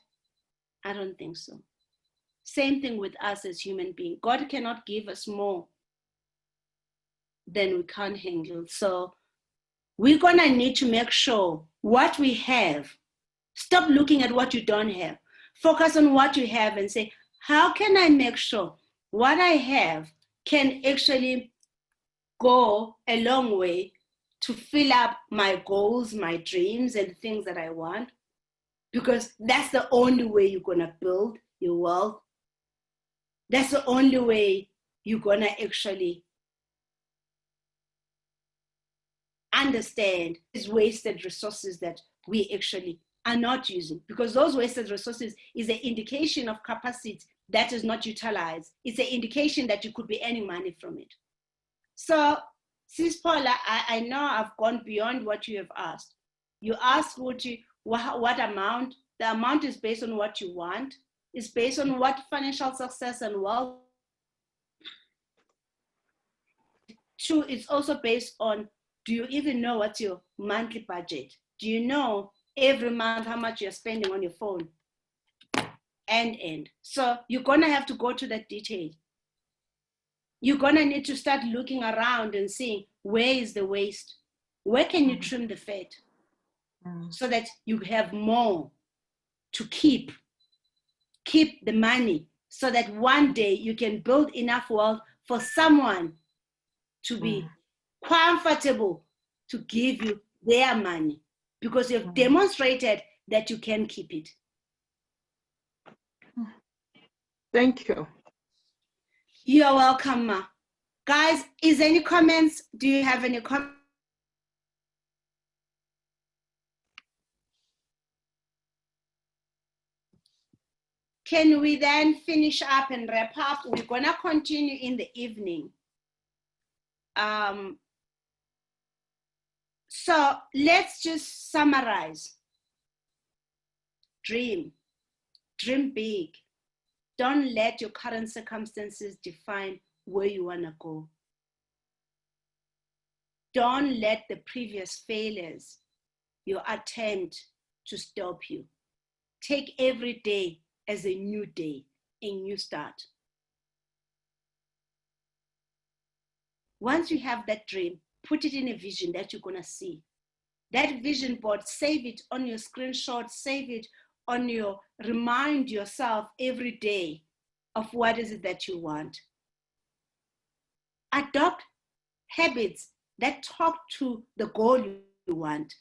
Speaker 1: I don't think so. Same thing with us as human beings. God cannot give us more than we can't handle. So we're going to need to make sure what we have. Stop looking at what you don't have. Focus on what you have and say, how can I make sure what I have can actually go a long way to fill up my goals, my dreams, and things that I want? Because that's the only way you're going to build your wealth. That's the only way you're going to actually understand these wasted resources that we actually are not using. Because those wasted resources is an indication of capacity that is not utilized. It's an indication that you could be earning money from it. So, Sis Paula, I know I've gone beyond what you have asked. You asked what amount. The amount is based on what you want. It's based on what financial success and wealth. 2, it's also based on, do you even know what's your monthly budget? Do you know every month how much you're spending on your phone? And. So you're going to have to go to that detail. You're going to need to start looking around and seeing where is the waste? Where can you trim the fat? So that you have more to keep the money, so that one day you can build enough wealth for someone to be comfortable to give you their money, because you've demonstrated that you can keep it.
Speaker 3: Thank you.
Speaker 1: You're welcome, Ma. Guys, is there any comments? Do you have any comments? Can we then finish up and wrap up? We're gonna continue in the evening. So let's just summarize. Dream big. Don't let your current circumstances define where you wanna go. Don't let the previous failures, your attempt, to stop you. Take every day as a new day, a new start. Once you have that dream, put it in a vision that you're gonna see. That vision board, save it on your screenshot, save it on your, remind yourself every day of what is it that you want. Adopt habits that talk to the goal you want.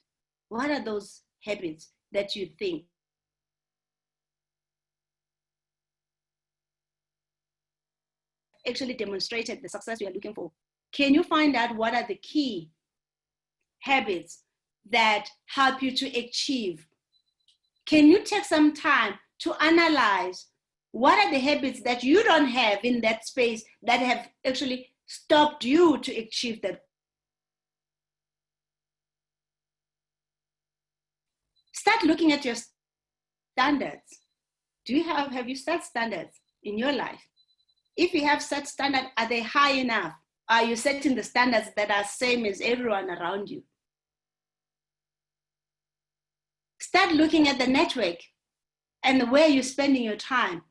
Speaker 1: What are those habits that you think actually demonstrated the success you are looking for? Can you find out what are the key habits that help you to achieve? Can you take some time to analyze what are the habits that you don't have in that space that have actually stopped you to achieve that? Start looking at your standards. Have you set standards in your life? If you have set standards, are they high enough? Are you setting the standards that are same as everyone around you? Start looking at the network and where you're spending your time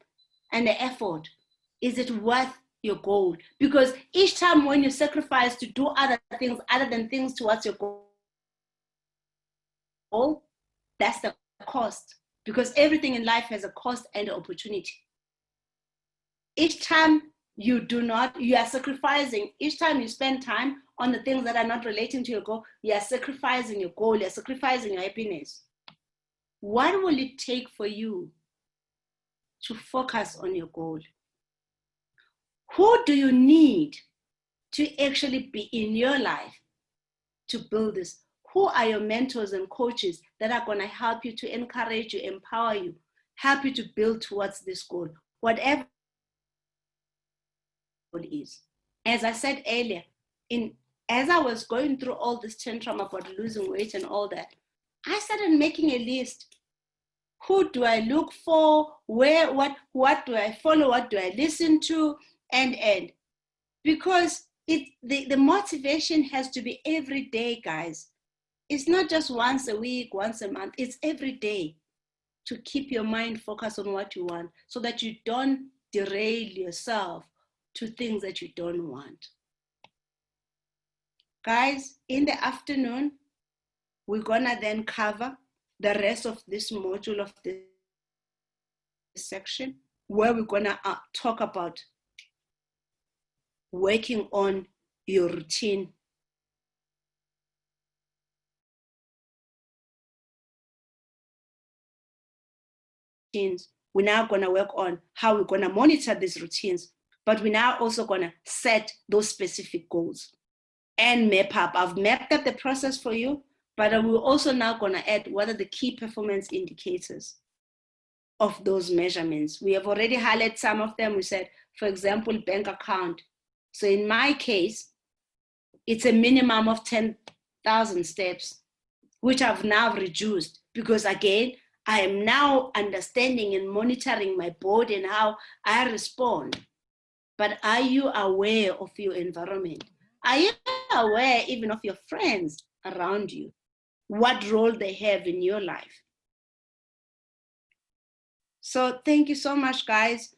Speaker 1: and the effort. Is it worth your goal? Because each time when you sacrifice to do other things other than things towards your goal, that's the cost. Because everything in life has a cost and an opportunity. Each time you are sacrificing. Each time you spend time on the things that are not relating to your goal, you are sacrificing your goal, you are sacrificing your happiness. What will it take for you to focus on your goal? Who do you need to actually be in your life to build this? Who are your mentors and coaches that are going to help you, to encourage you, empower you, help you to build towards this goal, whatever it is? As I said earlier, as I was going through all this tantrum about losing weight and all that, I started making a list. Who do I look for? Where, what do I follow? What do I listen to? And because the motivation has to be every day, guys. It's not just once a week, once a month. It's every day to keep your mind focused on what you want so that you don't derail yourself to things that you don't want. Guys, in the afternoon, we're gonna then cover the rest of this module of this section, where we're gonna talk about working on your routine. We're now gonna work on how we're gonna monitor these routines, but we're now also gonna set those specific goals and map up. I've mapped up the process for you, but we're also now gonna add what are the key performance indicators of those measurements. We have already highlighted some of them. We said, for example, bank account. So in my case, it's a minimum of 10,000 steps, which I've now reduced because, again, I am now understanding and monitoring my body and how I respond. But are you aware of your environment? Are you aware even of your friends around you? What role they have in your life? So thank you so much, guys.